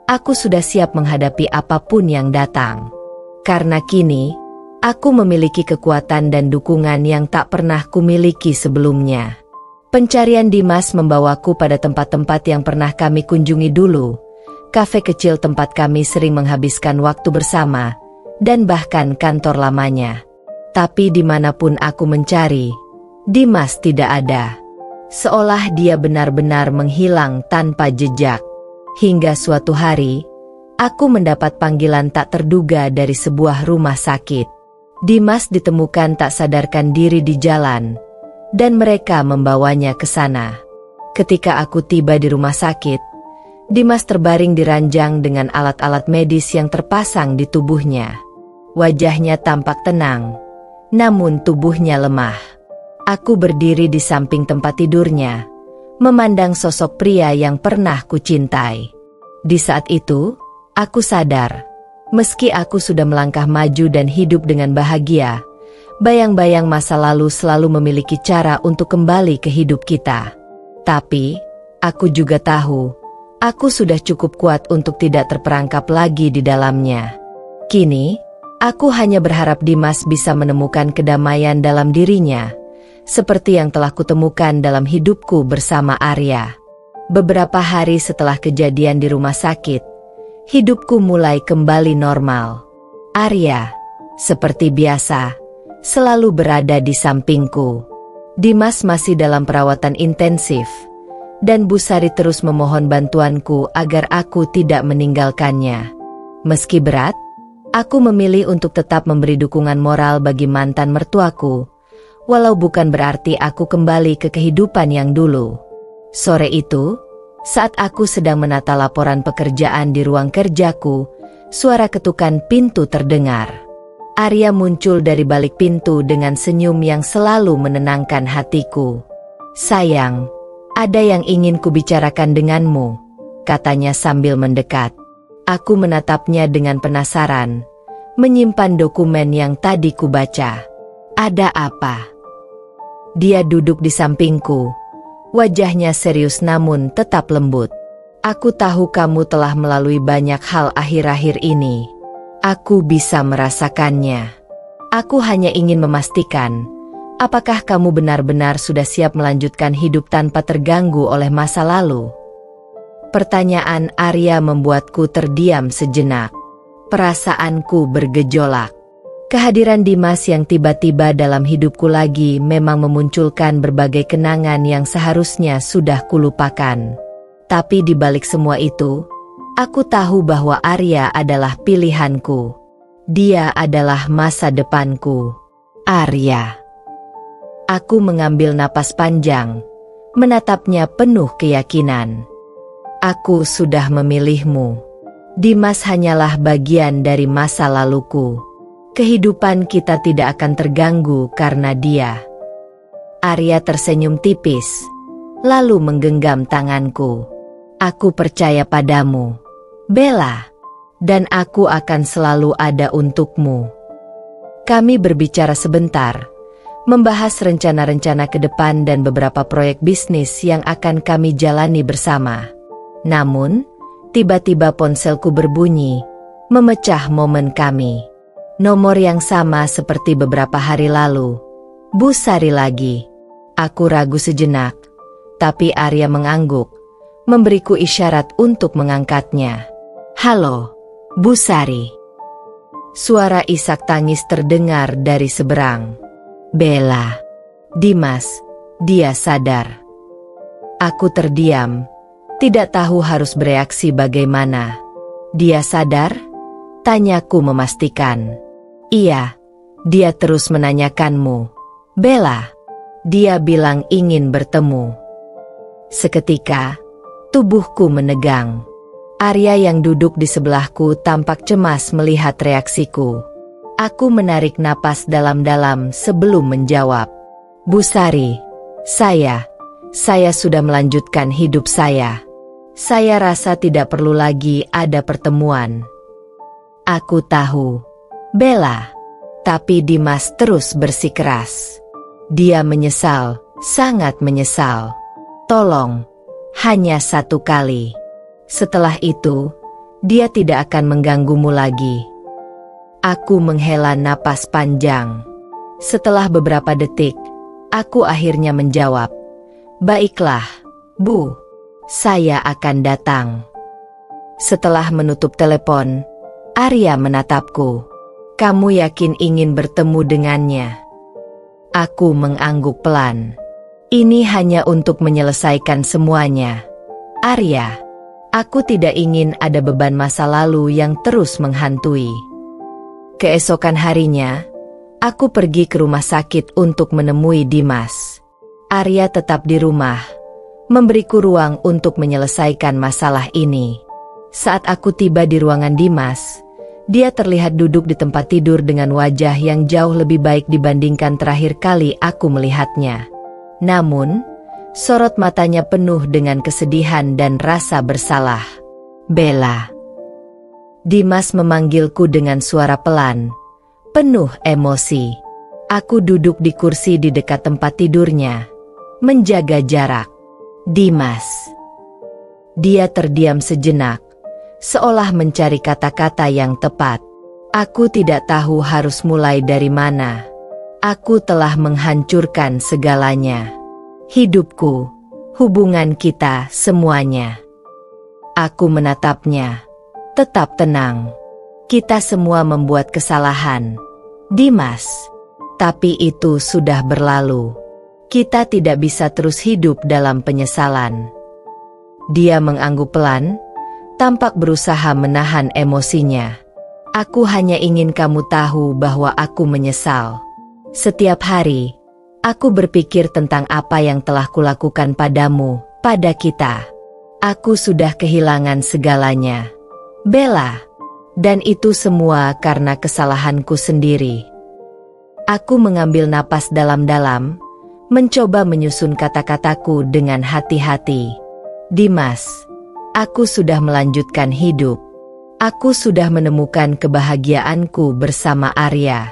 aku sudah siap menghadapi apapun yang datang. Karena kini, aku memiliki kekuatan dan dukungan yang tak pernah kumiliki sebelumnya. Pencarian Dimas membawaku pada tempat-tempat yang pernah kami kunjungi dulu, kafe kecil tempat kami sering menghabiskan waktu bersama, dan bahkan kantor lamanya. Tapi dimanapun aku mencari, Dimas tidak ada. Seolah dia benar-benar menghilang tanpa jejak. Hingga suatu hari, aku mendapat panggilan tak terduga dari sebuah rumah sakit. Dimas ditemukan tak sadarkan diri di jalan, dan mereka membawanya ke sana. Ketika aku tiba di rumah sakit, Dimas terbaring di ranjang dengan alat-alat medis yang terpasang di tubuhnya. Wajahnya tampak tenang, namun tubuhnya lemah. Aku berdiri di samping tempat tidurnya, memandang sosok pria yang pernah kucintai. Di saat itu, aku sadar, meski aku sudah melangkah maju dan hidup dengan bahagia, bayang-bayang masa lalu selalu memiliki cara untuk kembali ke hidup kita. Tapi, aku juga tahu, aku sudah cukup kuat untuk tidak terperangkap lagi di dalamnya. Kini, aku hanya berharap Dimas bisa menemukan kedamaian dalam dirinya, seperti yang telah kutemukan dalam hidupku bersama Arya. Beberapa hari setelah kejadian di rumah sakit, hidupku mulai kembali normal. Arya, seperti biasa, selalu berada di sampingku. Dimas masih dalam perawatan intensif, dan Bu Sari terus memohon bantuanku agar aku tidak meninggalkannya. Meski berat, aku memilih untuk tetap memberi dukungan moral bagi mantan mertuaku, walau bukan berarti aku kembali ke kehidupan yang dulu. Sore itu, saat aku sedang menata laporan pekerjaan di ruang kerjaku, suara ketukan pintu terdengar. Arya muncul dari balik pintu dengan senyum yang selalu menenangkan hatiku. "Sayang, ada yang ingin kubicarakan denganmu," katanya sambil mendekat. Aku menatapnya dengan penasaran, menyimpan dokumen yang tadi kubaca. "Ada apa?" Dia duduk di sampingku, wajahnya serius namun tetap lembut. "Aku tahu kamu telah melalui banyak hal akhir-akhir ini. Aku bisa merasakannya. Aku hanya ingin memastikan, apakah kamu benar-benar sudah siap melanjutkan hidup tanpa terganggu oleh masa lalu?" Pertanyaan Arya membuatku terdiam sejenak. Perasaanku bergejolak. Kehadiran Dimas yang tiba-tiba dalam hidupku lagi memang memunculkan berbagai kenangan yang seharusnya sudah kulupakan. Tapi di balik semua itu, aku tahu bahwa Arya adalah pilihanku. Dia adalah masa depanku. Arya. Aku mengambil napas panjang, menatapnya penuh keyakinan. Aku sudah memilihmu. Dimas hanyalah bagian dari masa laluku. Kehidupan kita tidak akan terganggu karena dia. Arya tersenyum tipis, lalu menggenggam tanganku. "Aku percaya padamu, Bella, dan aku akan selalu ada untukmu." Kami berbicara sebentar, membahas rencana-rencana ke depan dan beberapa proyek bisnis yang akan kami jalani bersama. Namun, tiba-tiba ponselku berbunyi, memecah momen kami. Nomor yang sama seperti beberapa hari lalu. Bu Sari lagi. Aku ragu sejenak, tapi Arya mengangguk, memberiku isyarat untuk mengangkatnya. Halo, Bu Sari. Suara isak tangis terdengar dari seberang. Bella. Dimas, dia sadar. Aku terdiam, tidak tahu harus bereaksi bagaimana. Dia sadar? Tanyaku memastikan. Iya, dia terus menanyakanmu. Bella, dia bilang ingin bertemu. Seketika, tubuhku menegang. Arya yang duduk di sebelahku tampak cemas melihat reaksiku. Aku menarik napas dalam-dalam sebelum menjawab. Bu Sari, saya sudah melanjutkan hidup saya. Saya rasa tidak perlu lagi ada pertemuan. Aku tahu, Bella. Tapi Dimas terus bersikeras. Dia menyesal, sangat menyesal. Tolong, hanya satu kali. Setelah itu, dia tidak akan mengganggumu lagi. Aku menghela napas panjang. Setelah beberapa detik, aku akhirnya menjawab. Baiklah, Bu. Saya akan datang. Setelah menutup telepon, Arya menatapku. Kamu yakin ingin bertemu dengannya? Aku mengangguk pelan. Ini hanya untuk menyelesaikan semuanya. Arya. Aku tidak ingin ada beban masa lalu yang terus menghantui. Keesokan harinya, aku pergi ke rumah sakit untuk menemui Dimas. Arya tetap di rumah, memberiku ruang untuk menyelesaikan masalah ini. Saat aku tiba di ruangan Dimas, dia terlihat duduk di tempat tidur dengan wajah yang jauh lebih baik dibandingkan terakhir kali aku melihatnya. Namun, sorot matanya penuh dengan kesedihan dan rasa bersalah. Bella. Dimas memanggilku dengan suara pelan, penuh emosi. Aku duduk di kursi di dekat tempat tidurnya, menjaga jarak. Dimas. Dia terdiam sejenak, seolah mencari kata-kata yang tepat. Aku tidak tahu harus mulai dari mana. Aku telah menghancurkan segalanya. Hidupku, hubungan kita, semuanya. Aku menatapnya. Tetap tenang. Kita semua membuat kesalahan, Dimas. Tapi itu sudah berlalu. Kita tidak bisa terus hidup dalam penyesalan. Dia mengangguk pelan, tampak berusaha menahan emosinya. Aku hanya ingin kamu tahu bahwa aku menyesal. Setiap hari, aku berpikir tentang apa yang telah kulakukan padamu, pada kita. Aku sudah kehilangan segalanya, Bella. Dan itu semua karena kesalahanku sendiri. Aku mengambil napas dalam-dalam, mencoba menyusun kata-kataku dengan hati-hati. Dimas, aku sudah melanjutkan hidup. Aku sudah menemukan kebahagiaanku bersama Arya.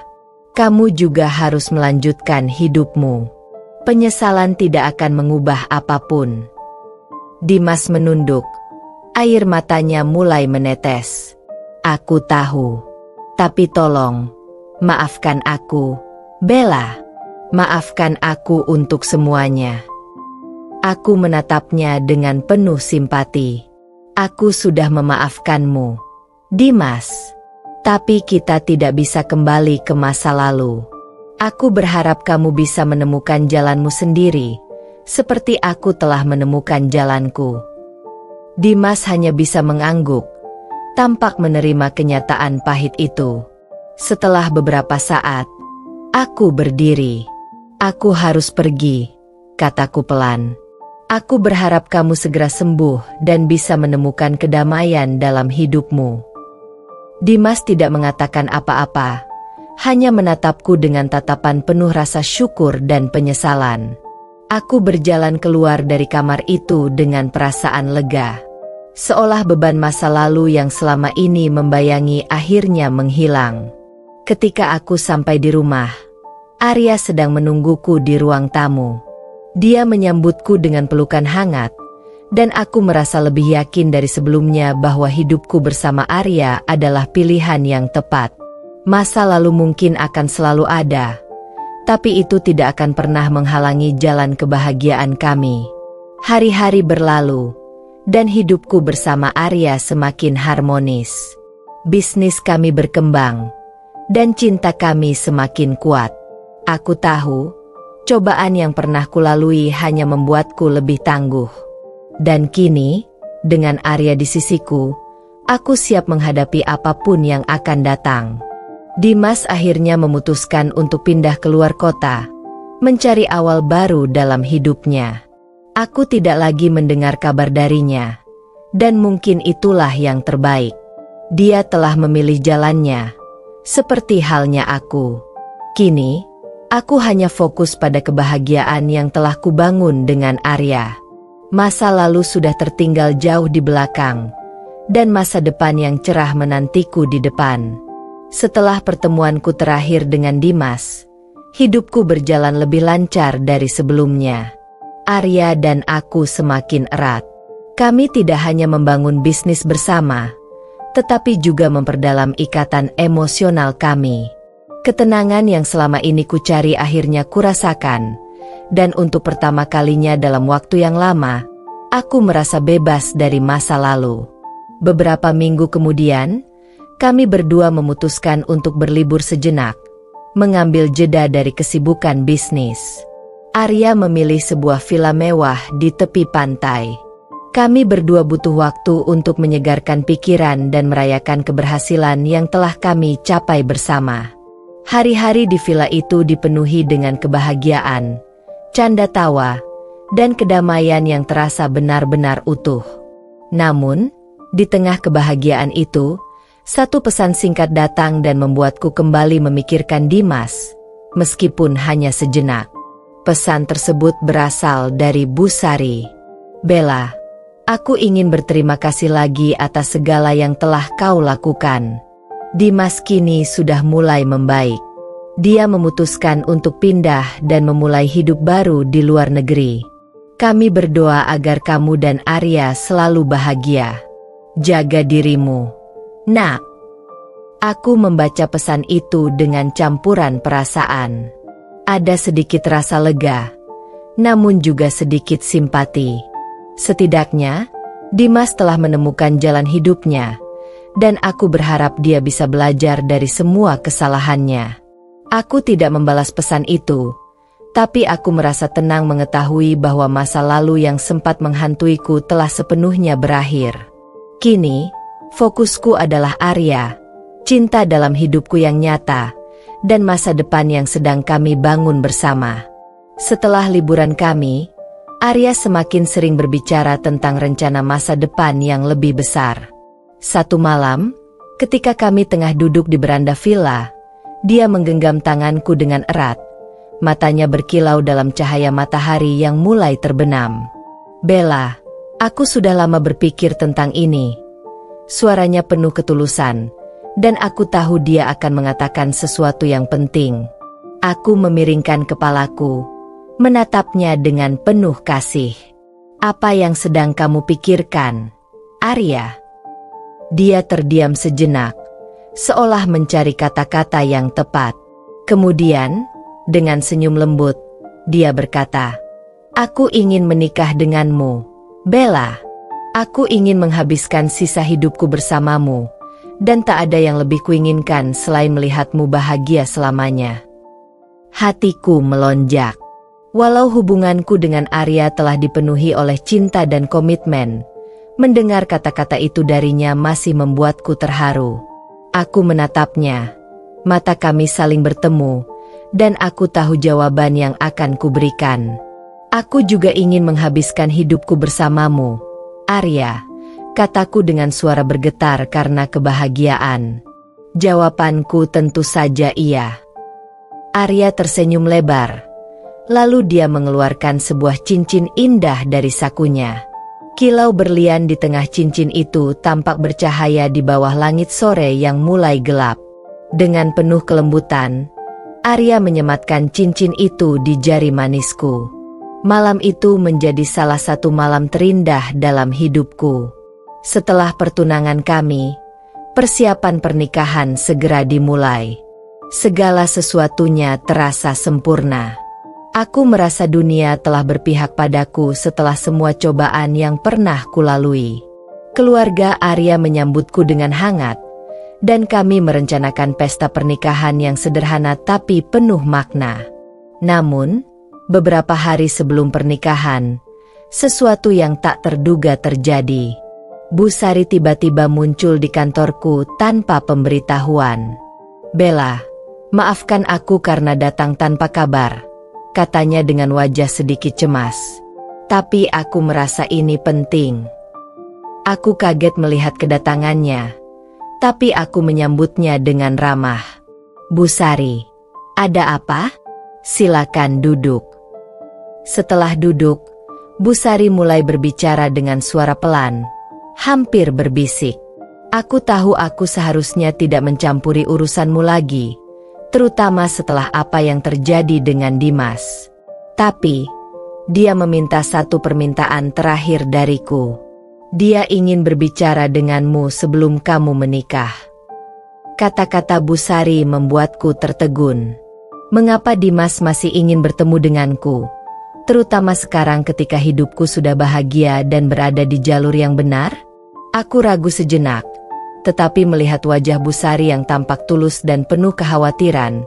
Kamu juga harus melanjutkan hidupmu. Penyesalan tidak akan mengubah apapun. Dimas menunduk. Air matanya mulai menetes. Aku tahu. Tapi tolong, maafkan aku, Bella. Maafkan aku untuk semuanya. Aku menatapnya dengan penuh simpati. Aku sudah memaafkanmu, Dimas. Tapi kita tidak bisa kembali ke masa lalu. Aku berharap kamu bisa menemukan jalanmu sendiri, seperti aku telah menemukan jalanku. Dimas hanya bisa mengangguk, tampak menerima kenyataan pahit itu. Setelah beberapa saat, aku berdiri. Aku harus pergi, kataku pelan. Aku berharap kamu segera sembuh dan bisa menemukan kedamaian dalam hidupmu. Dimas tidak mengatakan apa-apa, hanya menatapku dengan tatapan penuh rasa syukur dan penyesalan. Aku berjalan keluar dari kamar itu dengan perasaan lega. Seolah beban masa lalu yang selama ini membayangi akhirnya menghilang. Ketika aku sampai di rumah, Arya sedang menungguku di ruang tamu. Dia menyambutku dengan pelukan hangat, dan aku merasa lebih yakin dari sebelumnya bahwa hidupku bersama Arya adalah pilihan yang tepat. Masa lalu mungkin akan selalu ada, tapi itu tidak akan pernah menghalangi jalan kebahagiaan kami. Hari-hari berlalu, dan hidupku bersama Arya semakin harmonis. Bisnis kami berkembang, dan cinta kami semakin kuat. Aku tahu, cobaan yang pernah kulalui hanya membuatku lebih tangguh. Dan kini, dengan Arya di sisiku, aku siap menghadapi apapun yang akan datang. Dimas akhirnya memutuskan untuk pindah keluar kota, mencari awal baru dalam hidupnya. Aku tidak lagi mendengar kabar darinya, dan mungkin itulah yang terbaik. Dia telah memilih jalannya, seperti halnya aku. Kini, aku hanya fokus pada kebahagiaan yang telah kubangun dengan Arya. Masa lalu sudah tertinggal jauh di belakang, dan masa depan yang cerah menantiku di depan. Setelah pertemuanku terakhir dengan Dimas, hidupku berjalan lebih lancar dari sebelumnya. Arya dan aku semakin erat. Kami tidak hanya membangun bisnis bersama, tetapi juga memperdalam ikatan emosional kami. Ketenangan yang selama ini kucari akhirnya kurasakan, dan untuk pertama kalinya dalam waktu yang lama, aku merasa bebas dari masa lalu. Beberapa minggu kemudian, kami berdua memutuskan untuk berlibur sejenak, mengambil jeda dari kesibukan bisnis. Arya memilih sebuah villa mewah di tepi pantai. Kami berdua butuh waktu untuk menyegarkan pikiran dan merayakan keberhasilan yang telah kami capai bersama. Hari-hari di villa itu dipenuhi dengan kebahagiaan, canda tawa, dan kedamaian yang terasa benar-benar utuh. Namun, di tengah kebahagiaan itu, satu pesan singkat datang dan membuatku kembali memikirkan Dimas, meskipun hanya sejenak. Pesan tersebut berasal dari Bu Sari. "Bella, aku ingin berterima kasih lagi atas segala yang telah kau lakukan. Dimas kini sudah mulai membaik. Dia memutuskan untuk pindah dan memulai hidup baru di luar negeri. Kami berdoa agar kamu dan Arya selalu bahagia. Jaga dirimu, nak." Aku membaca pesan itu dengan campuran perasaan. Ada sedikit rasa lega, namun juga sedikit simpati. Setidaknya, Dimas telah menemukan jalan hidupnya, dan aku berharap dia bisa belajar dari semua kesalahannya. Aku tidak membalas pesan itu, tapi aku merasa tenang mengetahui bahwa masa lalu yang sempat menghantuiku telah sepenuhnya berakhir. Kini, fokusku adalah Arya, cinta dalam hidupku yang nyata, dan masa depan yang sedang kami bangun bersama. Setelah liburan kami, Arya semakin sering berbicara tentang rencana masa depan yang lebih besar. Satu malam, ketika kami tengah duduk di beranda villa, dia menggenggam tanganku dengan erat. Matanya berkilau dalam cahaya matahari yang mulai terbenam. "Bella, aku sudah lama berpikir tentang ini." Suaranya penuh ketulusan, dan aku tahu dia akan mengatakan sesuatu yang penting. Aku memiringkan kepalaku, menatapnya dengan penuh kasih. "Apa yang sedang kamu pikirkan, Arya?" Dia terdiam sejenak, seolah mencari kata-kata yang tepat. Kemudian, dengan senyum lembut, dia berkata, "Aku ingin menikah denganmu, Bella. Aku ingin menghabiskan sisa hidupku bersamamu, dan tak ada yang lebih kuinginkan selain melihatmu bahagia selamanya." Hatiku melonjak. Walau hubunganku dengan Arya telah dipenuhi oleh cinta dan komitmen, mendengar kata-kata itu darinya masih membuatku terharu. Aku menatapnya. Mata kami saling bertemu, dan aku tahu jawaban yang akan kuberikan. "Aku juga ingin menghabiskan hidupku bersamamu, Arya," kataku dengan suara bergetar karena kebahagiaan. Jawabanku tentu saja iya. Arya tersenyum lebar. Lalu dia mengeluarkan sebuah cincin indah dari sakunya. Kilau berlian di tengah cincin itu tampak bercahaya di bawah langit sore yang mulai gelap. Dengan penuh kelembutan, Arya menyematkan cincin itu di jari manisku. Malam itu menjadi salah satu malam terindah dalam hidupku. Setelah pertunangan kami, persiapan pernikahan segera dimulai. Segala sesuatunya terasa sempurna. Aku merasa dunia telah berpihak padaku setelah semua cobaan yang pernah kulalui. Keluarga Arya menyambutku dengan hangat, dan kami merencanakan pesta pernikahan yang sederhana tapi penuh makna. Namun, beberapa hari sebelum pernikahan, sesuatu yang tak terduga terjadi. Bu Sari tiba-tiba muncul di kantorku tanpa pemberitahuan. "Bella, maafkan aku karena datang tanpa kabar," katanya dengan wajah sedikit cemas. "Tapi aku merasa ini penting." Aku kaget melihat kedatangannya, tapi aku menyambutnya dengan ramah. "Bu Sari, ada apa? Silakan duduk." Setelah duduk, Bu Sari mulai berbicara dengan suara pelan, hampir berbisik. "Aku tahu aku seharusnya tidak mencampuri urusanmu lagi, terutama setelah apa yang terjadi dengan Dimas. Tapi, dia meminta satu permintaan terakhir dariku. Dia ingin berbicara denganmu sebelum kamu menikah." Kata-kata Bu Sari membuatku tertegun. Mengapa Dimas masih ingin bertemu denganku? Terutama sekarang ketika hidupku sudah bahagia dan berada di jalur yang benar? Aku ragu sejenak, tetapi melihat wajah Bu Sari yang tampak tulus dan penuh kekhawatiran,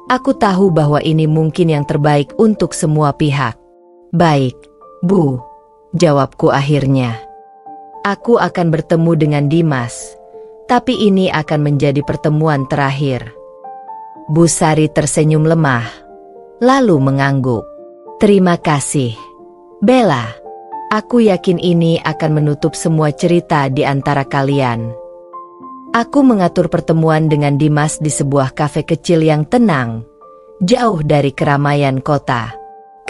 aku tahu bahwa ini mungkin yang terbaik untuk semua pihak. "Baik, Bu," jawabku akhirnya. "Aku akan bertemu dengan Dimas, tapi ini akan menjadi pertemuan terakhir." Bu Sari tersenyum lemah, lalu mengangguk. "Terima kasih, Bella. Aku yakin ini akan menutup semua cerita di antara kalian." Aku mengatur pertemuan dengan Dimas di sebuah kafe kecil yang tenang, jauh dari keramaian kota.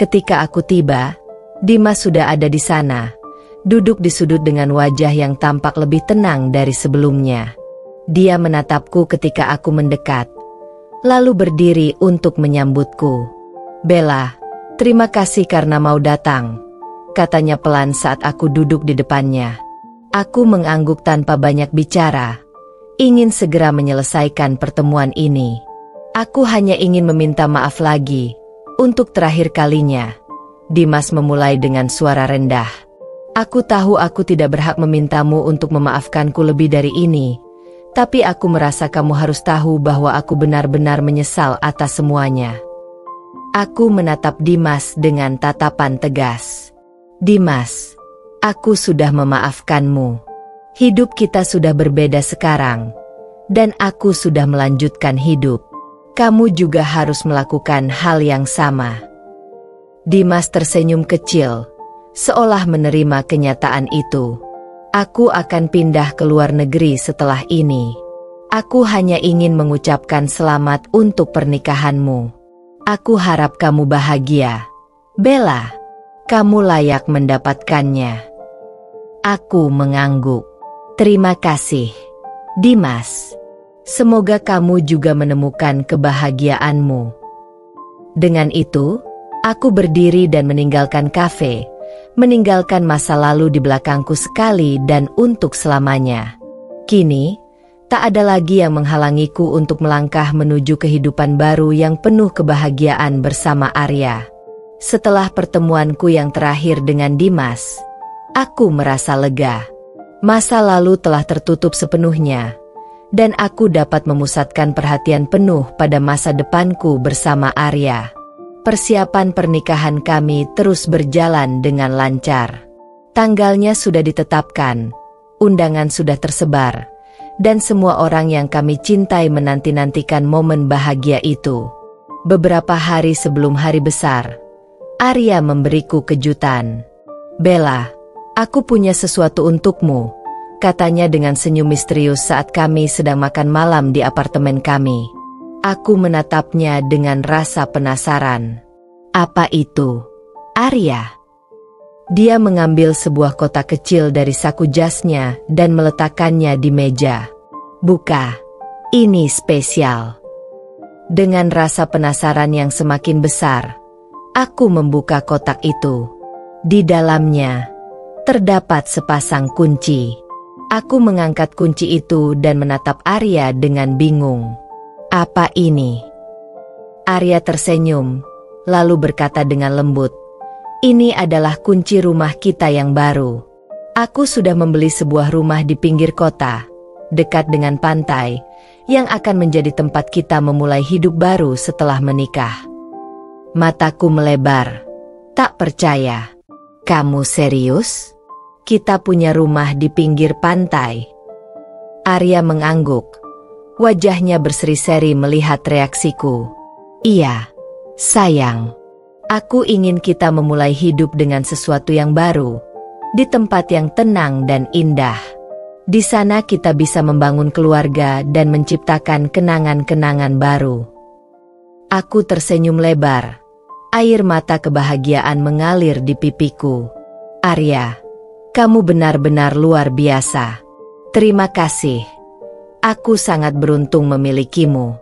Ketika aku tiba, Dimas sudah ada di sana, duduk di sudut dengan wajah yang tampak lebih tenang dari sebelumnya. Dia menatapku ketika aku mendekat, lalu berdiri untuk menyambutku. "Bella, terima kasih karena mau datang," katanya pelan saat aku duduk di depannya. Aku mengangguk tanpa banyak bicara, ingin segera menyelesaikan pertemuan ini. "Aku hanya ingin meminta maaf lagi, untuk terakhir kalinya," Dimas memulai dengan suara rendah. "Aku tahu aku tidak berhak memintamu untuk memaafkanku lebih dari ini, tapi aku merasa kamu harus tahu bahwa aku benar-benar menyesal atas semuanya." Aku menatap Dimas dengan tatapan tegas. "Dimas, aku sudah memaafkanmu. Hidup kita sudah berbeda sekarang, dan aku sudah melanjutkan hidup. Kamu juga harus melakukan hal yang sama." Dimas tersenyum kecil, seolah menerima kenyataan itu. "Aku akan pindah ke luar negeri setelah ini. Aku hanya ingin mengucapkan selamat untuk pernikahanmu. Aku harap kamu bahagia, Bella. Kamu layak mendapatkannya." Aku mengangguk. "Terima kasih, Dimas. Semoga kamu juga menemukan kebahagiaanmu." Dengan itu, aku berdiri dan meninggalkan kafe, meninggalkan masa lalu di belakangku sekali dan untuk selamanya. Kini, tak ada lagi yang menghalangiku untuk melangkah menuju kehidupan baru yang penuh kebahagiaan bersama Arya. Setelah pertemuanku yang terakhir dengan Dimas, aku merasa lega. Masa lalu telah tertutup sepenuhnya, dan aku dapat memusatkan perhatian penuh pada masa depanku bersama Arya. Persiapan pernikahan kami terus berjalan dengan lancar. Tanggalnya sudah ditetapkan, undangan sudah tersebar, dan semua orang yang kami cintai menanti-nantikan momen bahagia itu. Beberapa hari sebelum hari besar, Arya memberiku kejutan. "Bella, aku punya sesuatu untukmu," katanya dengan senyum misterius saat kami sedang makan malam di apartemen kami. Aku menatapnya dengan rasa penasaran. "Apa itu, Arya?" Dia mengambil sebuah kotak kecil dari saku jasnya dan meletakkannya di meja. "Buka, Ini spesial. Dengan rasa penasaran yang semakin besar, aku membuka kotak itu. Di dalamnya terdapat sepasang kunci. Aku mengangkat kunci itu dan menatap Arya dengan bingung. Apa ini? Arya tersenyum, lalu berkata dengan lembut, "Ini adalah kunci rumah kita yang baru. Aku sudah membeli sebuah rumah di pinggir kota, dekat dengan pantai, yang akan menjadi tempat kita memulai hidup baru setelah menikah." Mataku melebar. Tak percaya. Kamu serius? Kita punya rumah di pinggir pantai? Arya mengangguk. Wajahnya berseri-seri melihat reaksiku. Iya, sayang. Aku ingin kita memulai hidup dengan sesuatu yang baru, di tempat yang tenang dan indah. Di sana kita bisa membangun keluarga dan menciptakan kenangan-kenangan baru. Aku tersenyum lebar. Air mata kebahagiaan mengalir di pipiku. Arya, kamu benar-benar luar biasa. Terima kasih. Aku sangat beruntung memilikimu.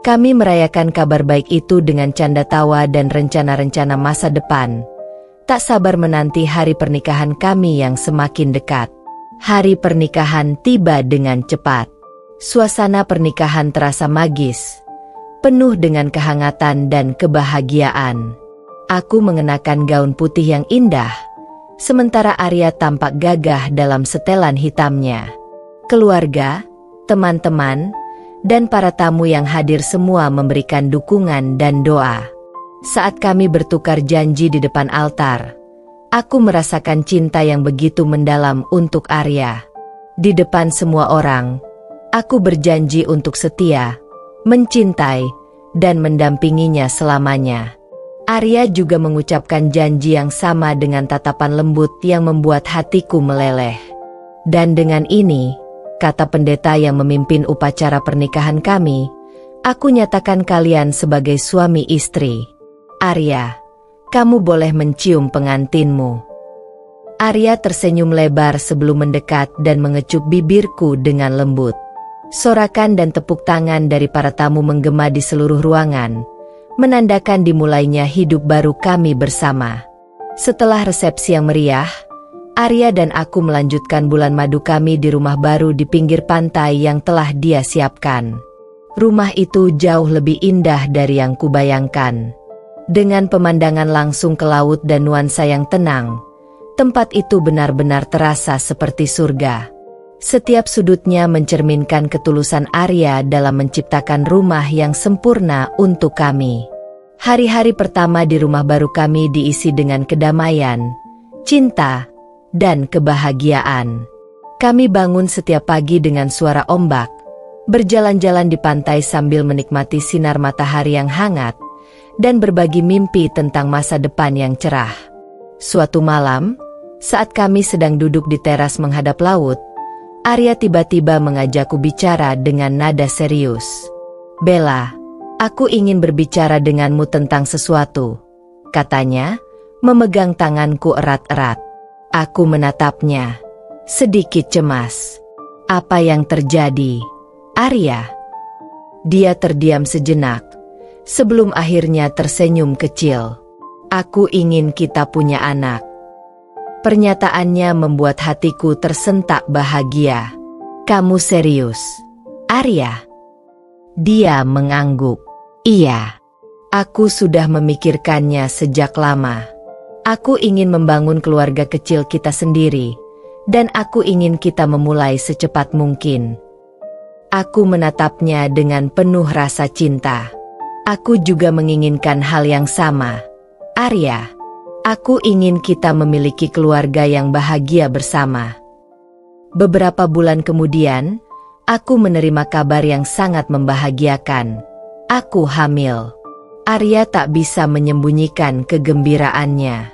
Kami merayakan kabar baik itu dengan canda tawa dan rencana-rencana masa depan. Tak sabar menanti hari pernikahan kami yang semakin dekat. Hari pernikahan tiba dengan cepat. Suasana pernikahan terasa magis, penuh dengan kehangatan dan kebahagiaan. Aku mengenakan gaun putih yang indah, sementara Arya tampak gagah dalam setelan hitamnya. Keluarga, teman-teman, dan para tamu yang hadir semua memberikan dukungan dan doa. Saat kami bertukar janji di depan altar, aku merasakan cinta yang begitu mendalam untuk Arya. Di depan semua orang, aku berjanji untuk setia, mencintai, dan mendampinginya selamanya. Arya juga mengucapkan janji yang sama dengan tatapan lembut yang membuat hatiku meleleh. Dan dengan ini, kata pendeta yang memimpin upacara pernikahan kami, aku nyatakan kalian sebagai suami istri. Arya, kamu boleh mencium pengantinmu. Arya tersenyum lebar sebelum mendekat dan mengecup bibirku dengan lembut. Sorakan dan tepuk tangan dari para tamu menggema di seluruh ruangan, menandakan dimulainya hidup baru kami bersama. Setelah resepsi yang meriah, Arya dan aku melanjutkan bulan madu kami di rumah baru di pinggir pantai yang telah dia siapkan. Rumah itu jauh lebih indah dari yang kubayangkan. Dengan pemandangan langsung ke laut dan nuansa yang tenang, tempat itu benar-benar terasa seperti surga. Setiap sudutnya mencerminkan ketulusan Arya dalam menciptakan rumah yang sempurna untuk kami. Hari-hari pertama di rumah baru kami diisi dengan kedamaian, cinta, dan kebahagiaan. Kami bangun setiap pagi dengan suara ombak, berjalan-jalan di pantai sambil menikmati sinar matahari yang hangat, dan berbagi mimpi tentang masa depan yang cerah. Suatu malam, saat kami sedang duduk di teras menghadap laut, Arya tiba-tiba mengajakku bicara dengan nada serius. "Bella, aku ingin berbicara denganmu tentang sesuatu," katanya, memegang tanganku erat-erat. Aku menatapnya, sedikit cemas. "Apa yang terjadi, Arya?" Dia terdiam sejenak, sebelum akhirnya tersenyum kecil. "Aku ingin kita punya anak." Pernyataannya membuat hatiku tersentak bahagia. "Kamu serius, Arya?" Dia mengangguk. "Iya, aku sudah memikirkannya sejak lama. Aku ingin membangun keluarga kecil kita sendiri, dan aku ingin kita memulai secepat mungkin." Aku menatapnya dengan penuh rasa cinta. "Aku juga menginginkan hal yang sama, Arya. Aku ingin kita memiliki keluarga yang bahagia bersama." Beberapa bulan kemudian, aku menerima kabar yang sangat membahagiakan. Aku hamil. Arya tak bisa menyembunyikan kegembiraannya.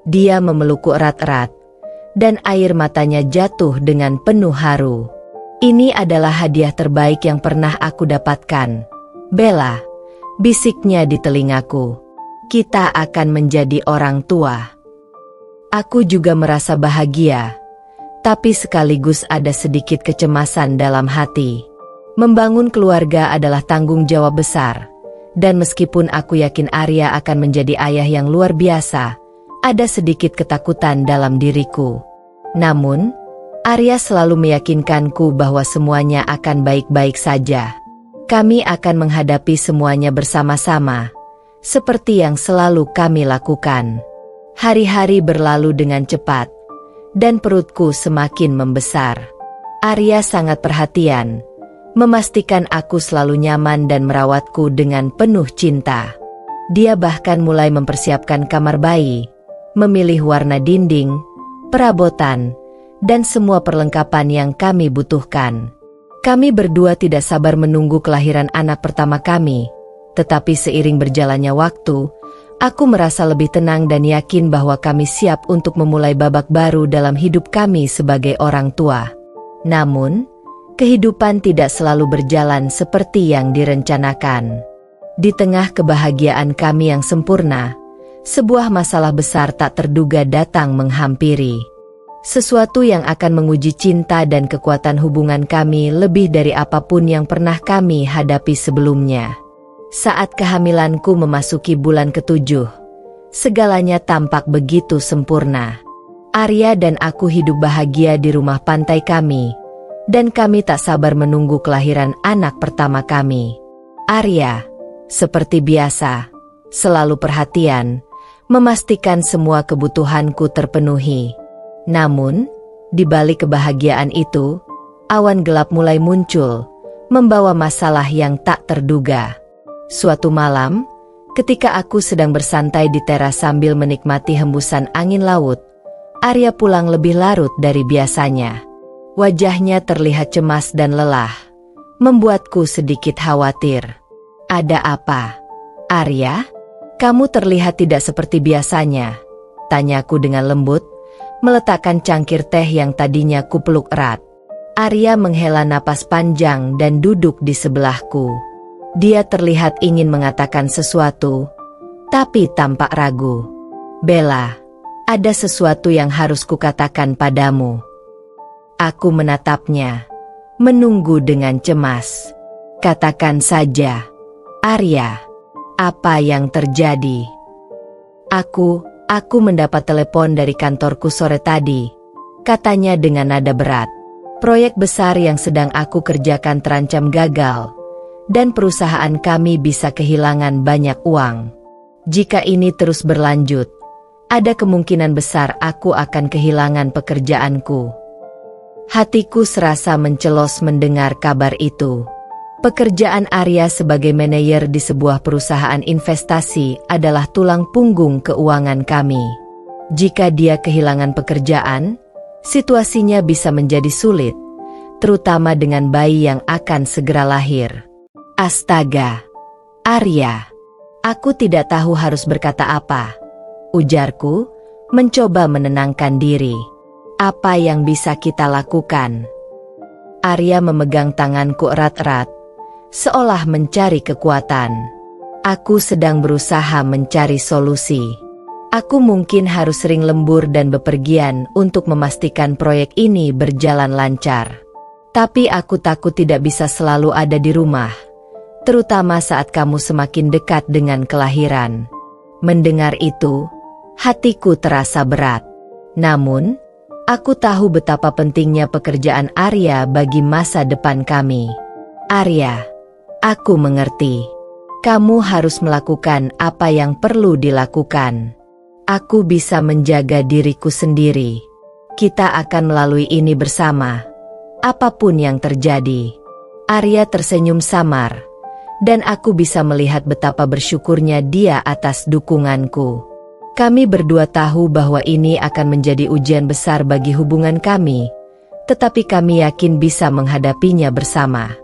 Dia memelukku erat-erat, dan air matanya jatuh dengan penuh haru. "Ini adalah hadiah terbaik yang pernah aku dapatkan, Bella," bisiknya di telingaku. "Kita akan menjadi orang tua." Aku juga merasa bahagia, tapi sekaligus ada sedikit kecemasan dalam hati. Membangun keluarga adalah tanggung jawab besar, dan meskipun aku yakin Arya akan menjadi ayah yang luar biasa, ada sedikit ketakutan dalam diriku. Namun, Arya selalu meyakinkanku bahwa semuanya akan baik-baik saja. Kami akan menghadapi semuanya bersama-sama, seperti yang selalu kami lakukan. Hari-hari berlalu dengan cepat, dan perutku semakin membesar. Arya sangat perhatian, memastikan aku selalu nyaman dan merawatku dengan penuh cinta. Dia bahkan mulai mempersiapkan kamar bayi, memilih warna dinding, perabotan, dan semua perlengkapan yang kami butuhkan. Kami berdua tidak sabar menunggu kelahiran anak pertama kami, tetapi seiring berjalannya waktu, aku merasa lebih tenang dan yakin bahwa kami siap untuk memulai babak baru dalam hidup kami sebagai orang tua. Namun, kehidupan tidak selalu berjalan seperti yang direncanakan. Di tengah kebahagiaan kami yang sempurna, sebuah masalah besar tak terduga datang menghampiri. Sesuatu yang akan menguji cinta dan kekuatan hubungan kami lebih dari apapun yang pernah kami hadapi sebelumnya. Saat kehamilanku memasuki bulan ke-7, segalanya tampak begitu sempurna. Arya dan aku hidup bahagia di rumah pantai kami, dan kami tak sabar menunggu kelahiran anak pertama kami. Arya, seperti biasa, selalu perhatian, memastikan semua kebutuhanku terpenuhi. Namun, di balik kebahagiaan itu, awan gelap mulai muncul, membawa masalah yang tak terduga. Suatu malam, ketika aku sedang bersantai di teras sambil menikmati hembusan angin laut, Arya pulang lebih larut dari biasanya. Wajahnya terlihat cemas dan lelah, membuatku sedikit khawatir. Ada apa? Arya, kamu terlihat tidak seperti biasanya, tanyaku dengan lembut, meletakkan cangkir teh yang tadinya kupeluk erat. Arya menghela napas panjang dan duduk di sebelahku. Dia terlihat ingin mengatakan sesuatu, tapi tampak ragu. Bella, ada sesuatu yang harus kukatakan padamu. Aku menatapnya, menunggu dengan cemas. Katakan saja, Arya, apa yang terjadi? Aku mendapat telepon dari kantorku sore tadi, katanya dengan nada berat. Proyek besar yang sedang aku kerjakan terancam gagal, dan perusahaan kami bisa kehilangan banyak uang. Jika ini terus berlanjut, ada kemungkinan besar aku akan kehilangan pekerjaanku. Hatiku serasa mencelos mendengar kabar itu. Pekerjaan Arya sebagai manajer di sebuah perusahaan investasi adalah tulang punggung keuangan kami. Jika dia kehilangan pekerjaan, situasinya bisa menjadi sulit, terutama dengan bayi yang akan segera lahir. Astaga, Arya, aku tidak tahu harus berkata apa, ujarku, mencoba menenangkan diri. Apa yang bisa kita lakukan? Arya memegang tanganku erat-erat, seolah mencari kekuatan. Aku sedang berusaha mencari solusi. Aku mungkin harus sering lembur dan bepergian untuk memastikan proyek ini berjalan lancar. Tapi aku takut tidak bisa selalu ada di rumah, terutama saat kamu semakin dekat dengan kelahiran. Mendengar itu, hatiku terasa berat. Namun, aku tahu betapa pentingnya pekerjaan Arya bagi masa depan kami. Arya, aku mengerti. Kamu harus melakukan apa yang perlu dilakukan. Aku bisa menjaga diriku sendiri. Kita akan melalui ini bersama, apapun yang terjadi. Arya tersenyum samar, dan aku bisa melihat betapa bersyukurnya dia atas dukunganku. Kami berdua tahu bahwa ini akan menjadi ujian besar bagi hubungan kami, tetapi kami yakin bisa menghadapinya bersama.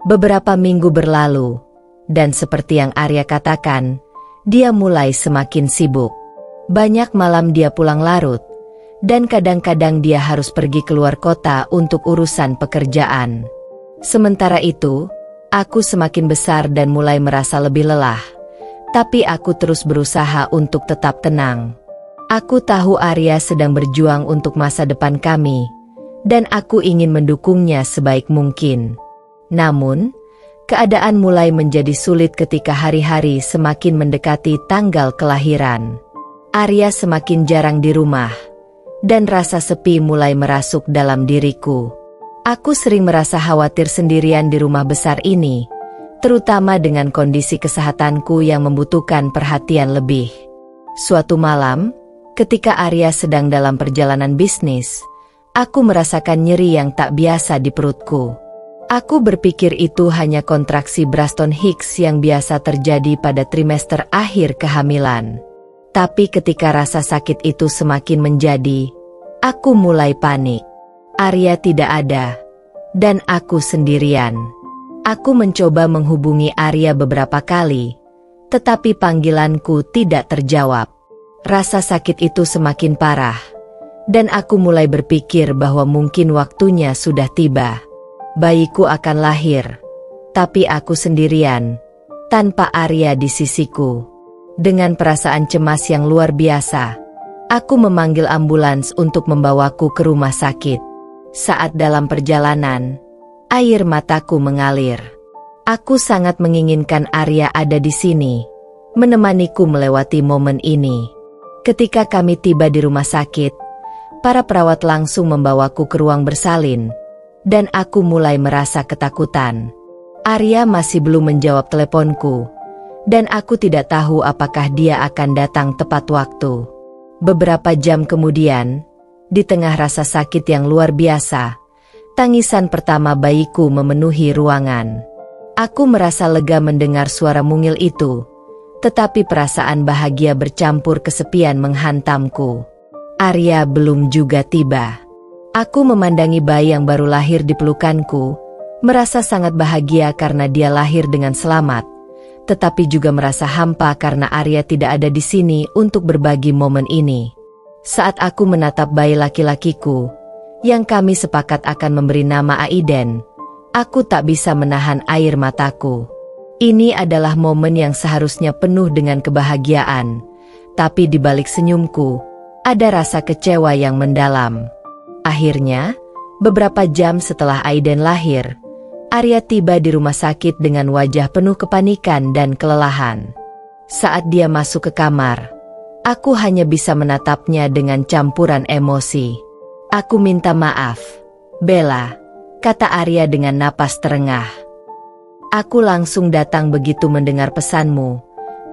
Beberapa minggu berlalu, dan seperti yang Arya katakan, dia mulai semakin sibuk. Banyak malam dia pulang larut, dan kadang-kadang dia harus pergi keluar kota untuk urusan pekerjaan. Sementara itu, aku semakin besar dan mulai merasa lebih lelah, tapi aku terus berusaha untuk tetap tenang. Aku tahu Arya sedang berjuang untuk masa depan kami, dan aku ingin mendukungnya sebaik mungkin. Namun, keadaan mulai menjadi sulit ketika hari-hari semakin mendekati tanggal kelahiran. Arya semakin jarang di rumah, dan rasa sepi mulai merasuk dalam diriku. Aku sering merasa khawatir sendirian di rumah besar ini, terutama dengan kondisi kesehatanku yang membutuhkan perhatian lebih. Suatu malam, ketika Arya sedang dalam perjalanan bisnis, aku merasakan nyeri yang tak biasa di perutku. Aku berpikir itu hanya kontraksi Braxton Hicks yang biasa terjadi pada trimester akhir kehamilan. Tapi ketika rasa sakit itu semakin menjadi, aku mulai panik. Arya tidak ada, dan aku sendirian. Aku mencoba menghubungi Arya beberapa kali, tetapi panggilanku tidak terjawab. Rasa sakit itu semakin parah, dan aku mulai berpikir bahwa mungkin waktunya sudah tiba. Bayiku akan lahir, tapi aku sendirian, tanpa Arya di sisiku. Dengan perasaan cemas yang luar biasa, aku memanggil ambulans untuk membawaku ke rumah sakit. Saat dalam perjalanan, air mataku mengalir. Aku sangat menginginkan Arya ada di sini, menemaniku melewati momen ini. Ketika kami tiba di rumah sakit, para perawat langsung membawaku ke ruang bersalin, dan aku mulai merasa ketakutan. Arya masih belum menjawab teleponku, dan aku tidak tahu apakah dia akan datang tepat waktu. Beberapa jam kemudian, di tengah rasa sakit yang luar biasa, tangisan pertama bayiku memenuhi ruangan. Aku merasa lega mendengar suara mungil itu, tetapi perasaan bahagia bercampur kesepian menghantamku. Arya belum juga tiba. Aku memandangi bayi yang baru lahir di pelukanku, merasa sangat bahagia karena dia lahir dengan selamat, tetapi juga merasa hampa karena Arya tidak ada di sini untuk berbagi momen ini. Saat aku menatap bayi laki-lakiku, yang kami sepakat akan memberi nama Aiden, aku tak bisa menahan air mataku. Ini adalah momen yang seharusnya penuh dengan kebahagiaan, tapi di balik senyumku, ada rasa kecewa yang mendalam. Akhirnya, beberapa jam setelah Aiden lahir, Arya tiba di rumah sakit dengan wajah penuh kepanikan dan kelelahan. Saat dia masuk ke kamar, aku hanya bisa menatapnya dengan campuran emosi. "Aku minta maaf, Bella," kata Arya dengan napas terengah. "Aku langsung datang begitu mendengar pesanmu,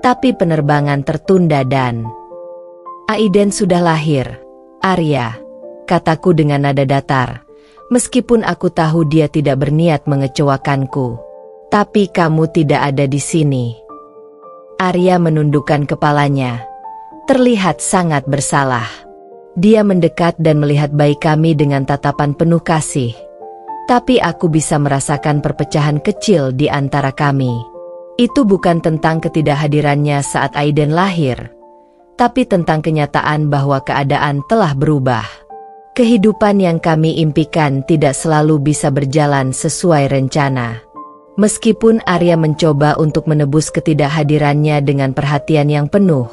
tapi penerbangan tertunda dan..." "Aiden sudah lahir, Arya," kataku dengan nada datar, meskipun aku tahu dia tidak berniat mengecewakanku. "Tapi kamu tidak ada di sini." Arya menundukkan kepalanya, terlihat sangat bersalah. Dia mendekat dan melihat bayi kami dengan tatapan penuh kasih. Tapi aku bisa merasakan perpecahan kecil di antara kami. Itu bukan tentang ketidakhadirannya saat Aiden lahir, tapi tentang kenyataan bahwa keadaan telah berubah. Kehidupan yang kami impikan tidak selalu bisa berjalan sesuai rencana. Meskipun Arya mencoba untuk menebus ketidakhadirannya dengan perhatian yang penuh,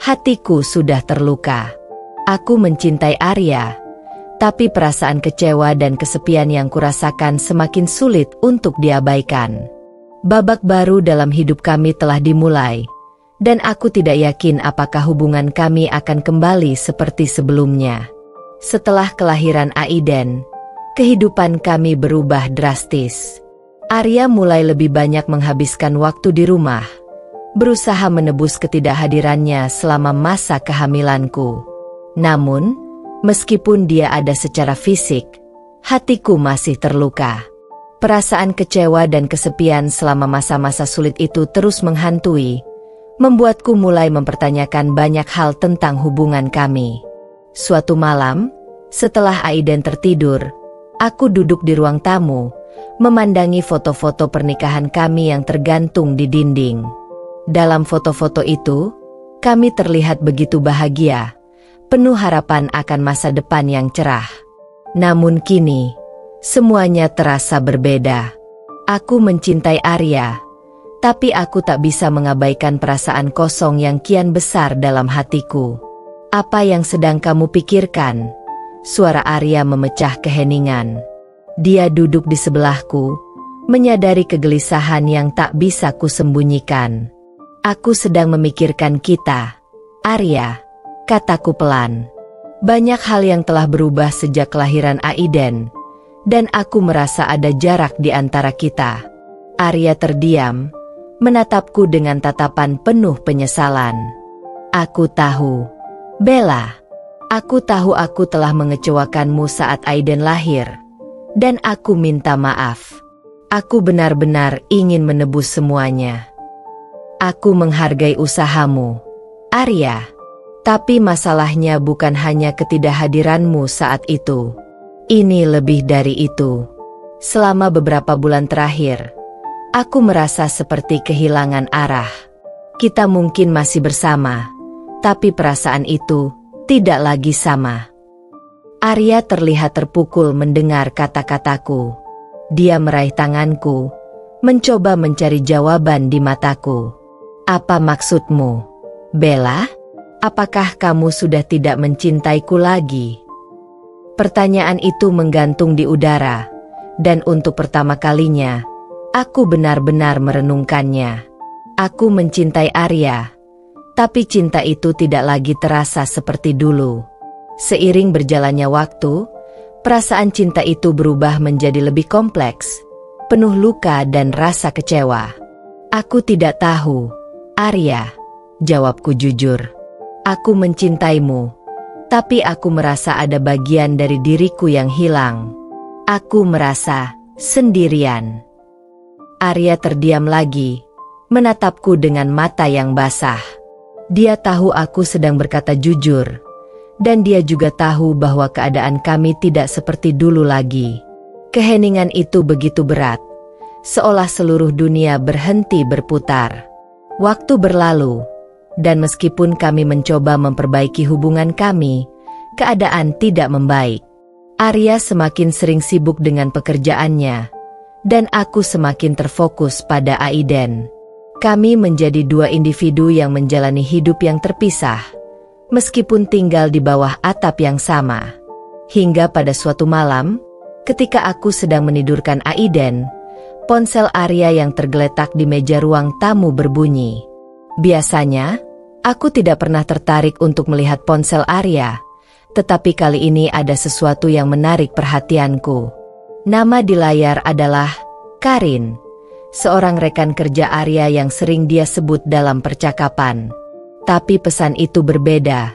hatiku sudah terluka. Aku mencintai Arya, tapi perasaan kecewa dan kesepian yang kurasakan semakin sulit untuk diabaikan. Babak baru dalam hidup kami telah dimulai, dan aku tidak yakin apakah hubungan kami akan kembali seperti sebelumnya. Setelah kelahiran Aiden, kehidupan kami berubah drastis. Arya mulai lebih banyak menghabiskan waktu di rumah, berusaha menebus ketidakhadirannya selama masa kehamilanku. Namun, meskipun dia ada secara fisik, hatiku masih terluka. Perasaan kecewa dan kesepian selama masa-masa sulit itu terus menghantui, membuatku mulai mempertanyakan banyak hal tentang hubungan kami. Suatu malam, setelah Aiden tertidur, aku duduk di ruang tamu, memandangi foto-foto pernikahan kami yang tergantung di dinding. Dalam foto-foto itu, kami terlihat begitu bahagia, penuh harapan akan masa depan yang cerah. Namun kini, semuanya terasa berbeda. Aku mencintai Arya, tapi aku tak bisa mengabaikan perasaan kosong yang kian besar dalam hatiku. "Apa yang sedang kamu pikirkan?" Suara Arya memecah keheningan. Dia duduk di sebelahku, menyadari kegelisahan yang tak bisa kusembunyikan. Aku sedang memikirkan kita, Arya, kataku pelan. Banyak hal yang telah berubah sejak kelahiran Aiden, dan aku merasa ada jarak di antara kita. Arya terdiam, menatapku dengan tatapan penuh penyesalan. Aku tahu, Bella. Aku tahu aku telah mengecewakanmu saat Aiden lahir, dan aku minta maaf. Aku benar-benar ingin menebus semuanya. Aku menghargai usahamu, Arya. Tapi masalahnya bukan hanya ketidakhadiranmu saat itu. Ini lebih dari itu. Selama beberapa bulan terakhir, aku merasa seperti kehilangan arah. Kita mungkin masih bersama, tapi perasaan itu tidak lagi sama. Arya terlihat terpukul mendengar kata-kataku. Dia meraih tanganku, mencoba mencari jawaban di mataku. Apa maksudmu, Bella? Apakah kamu sudah tidak mencintaiku lagi? Pertanyaan itu menggantung di udara, dan untuk pertama kalinya, aku benar-benar merenungkannya. Aku mencintai Arya, tapi cinta itu tidak lagi terasa seperti dulu. Seiring berjalannya waktu, perasaan cinta itu berubah menjadi lebih kompleks, penuh luka dan rasa kecewa. Aku tidak tahu, Arya, jawabku jujur. Aku mencintaimu, tapi aku merasa ada bagian dari diriku yang hilang. Aku merasa sendirian. Arya terdiam lagi, menatapku dengan mata yang basah. Dia tahu aku sedang berkata jujur, dan dia juga tahu bahwa keadaan kami tidak seperti dulu lagi. Keheningan itu begitu berat, seolah seluruh dunia berhenti berputar. Waktu berlalu, dan meskipun kami mencoba memperbaiki hubungan kami, keadaan tidak membaik. Arya semakin sering sibuk dengan pekerjaannya, dan aku semakin terfokus pada Aiden. Kami menjadi dua individu yang menjalani hidup yang terpisah, meskipun tinggal di bawah atap yang sama. Hingga pada suatu malam, ketika aku sedang menidurkan Aiden, ponsel Arya yang tergeletak di meja ruang tamu berbunyi. Biasanya, aku tidak pernah tertarik untuk melihat ponsel Arya, tetapi kali ini ada sesuatu yang menarik perhatianku. Nama di layar adalah Karin, seorang rekan kerja Arya yang sering dia sebut dalam percakapan. Tapi pesan itu berbeda.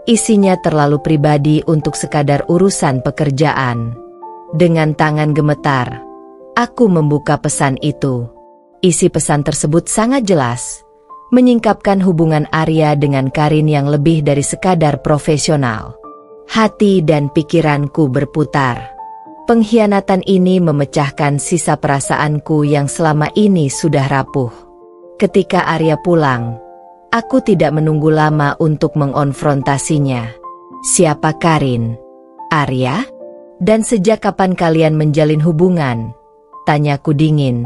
Isinya terlalu pribadi untuk sekadar urusan pekerjaan. Dengan tangan gemetar, aku membuka pesan itu. Isi pesan tersebut sangat jelas, menyingkapkan hubungan Arya dengan Karin yang lebih dari sekadar profesional. Hati dan pikiranku berputar. Pengkhianatan ini memecahkan sisa perasaanku yang selama ini sudah rapuh. Ketika Arya pulang, aku tidak menunggu lama untuk mengonfrontasinya. Siapa Karin? Arya? Dan sejak kapan kalian menjalin hubungan? Tanyaku dingin,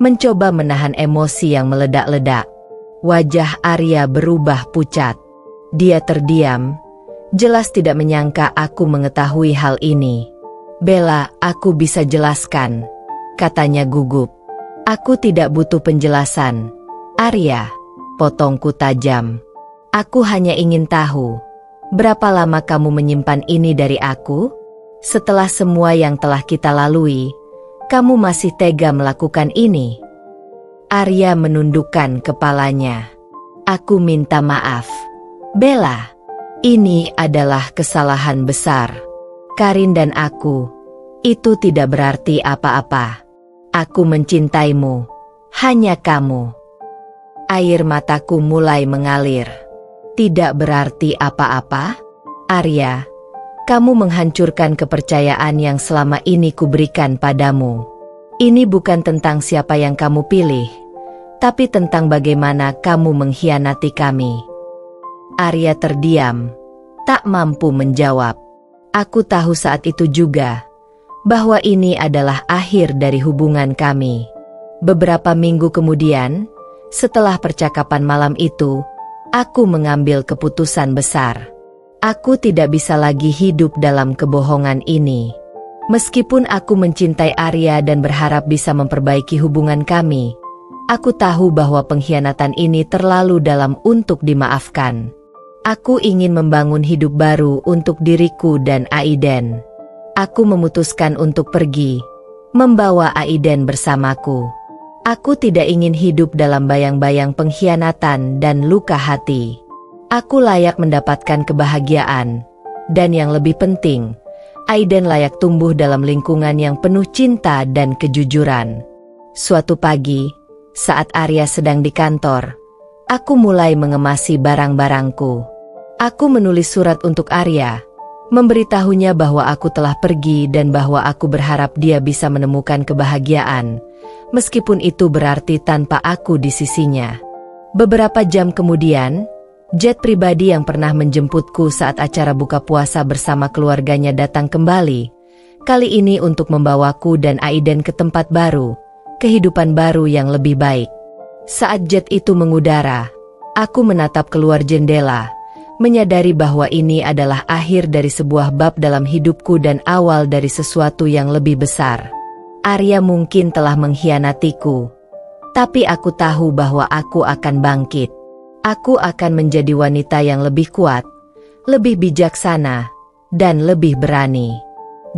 mencoba menahan emosi yang meledak-ledak. Wajah Arya berubah pucat. Dia terdiam, jelas tidak menyangka aku mengetahui hal ini. Bella, aku bisa jelaskan, katanya gugup. Aku tidak butuh penjelasan, Arya, potongku tajam. Aku hanya ingin tahu, berapa lama kamu menyimpan ini dari aku? Setelah semua yang telah kita lalui, kamu masih tega melakukan ini? Arya menundukkan kepalanya. Aku minta maaf, Bella. Ini adalah kesalahan besar. Karin dan aku, itu tidak berarti apa-apa. Aku mencintaimu, hanya kamu. Air mataku mulai mengalir. Tidak berarti apa-apa? Arya, kamu menghancurkan kepercayaan yang selama ini kuberikan padamu. Ini bukan tentang siapa yang kamu pilih, tapi tentang bagaimana kamu mengkhianati kami. Arya terdiam, tak mampu menjawab. Aku tahu saat itu juga, bahwa ini adalah akhir dari hubungan kami. Beberapa minggu kemudian, setelah percakapan malam itu, aku mengambil keputusan besar. Aku tidak bisa lagi hidup dalam kebohongan ini. Meskipun aku mencintai Arya dan berharap bisa memperbaiki hubungan kami, aku tahu bahwa pengkhianatan ini terlalu dalam untuk dimaafkan. Aku ingin membangun hidup baru untuk diriku dan Aiden. Aku memutuskan untuk pergi, membawa Aiden bersamaku. Aku tidak ingin hidup dalam bayang-bayang pengkhianatan dan luka hati. Aku layak mendapatkan kebahagiaan, dan yang lebih penting, Aiden layak tumbuh dalam lingkungan yang penuh cinta dan kejujuran. Suatu pagi, saat Arya sedang di kantor, aku mulai mengemasi barang-barangku. Aku menulis surat untuk Arya, memberitahunya bahwa aku telah pergi dan bahwa aku berharap dia bisa menemukan kebahagiaan, meskipun itu berarti tanpa aku di sisinya. Beberapa jam kemudian, jet pribadi yang pernah menjemputku saat acara buka puasa bersama keluarganya datang kembali, kali ini untuk membawaku dan Aiden ke tempat baru, kehidupan baru yang lebih baik. Saat jet itu mengudara, aku menatap keluar jendela, menyadari bahwa ini adalah akhir dari sebuah bab dalam hidupku dan awal dari sesuatu yang lebih besar. Arya mungkin telah mengkhianatiku, tapi aku tahu bahwa aku akan bangkit. Aku akan menjadi wanita yang lebih kuat, lebih bijaksana, dan lebih berani.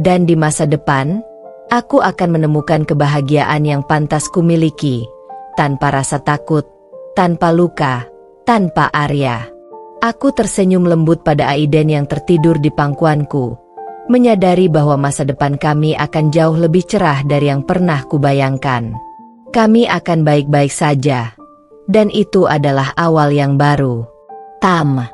Dan di masa depan, aku akan menemukan kebahagiaan yang pantas kumiliki, tanpa rasa takut, tanpa luka, tanpa Arya. Aku tersenyum lembut pada Aiden yang tertidur di pangkuanku, menyadari bahwa masa depan kami akan jauh lebih cerah dari yang pernah kubayangkan. Kami akan baik-baik saja. Dan itu adalah awal yang baru. Tam.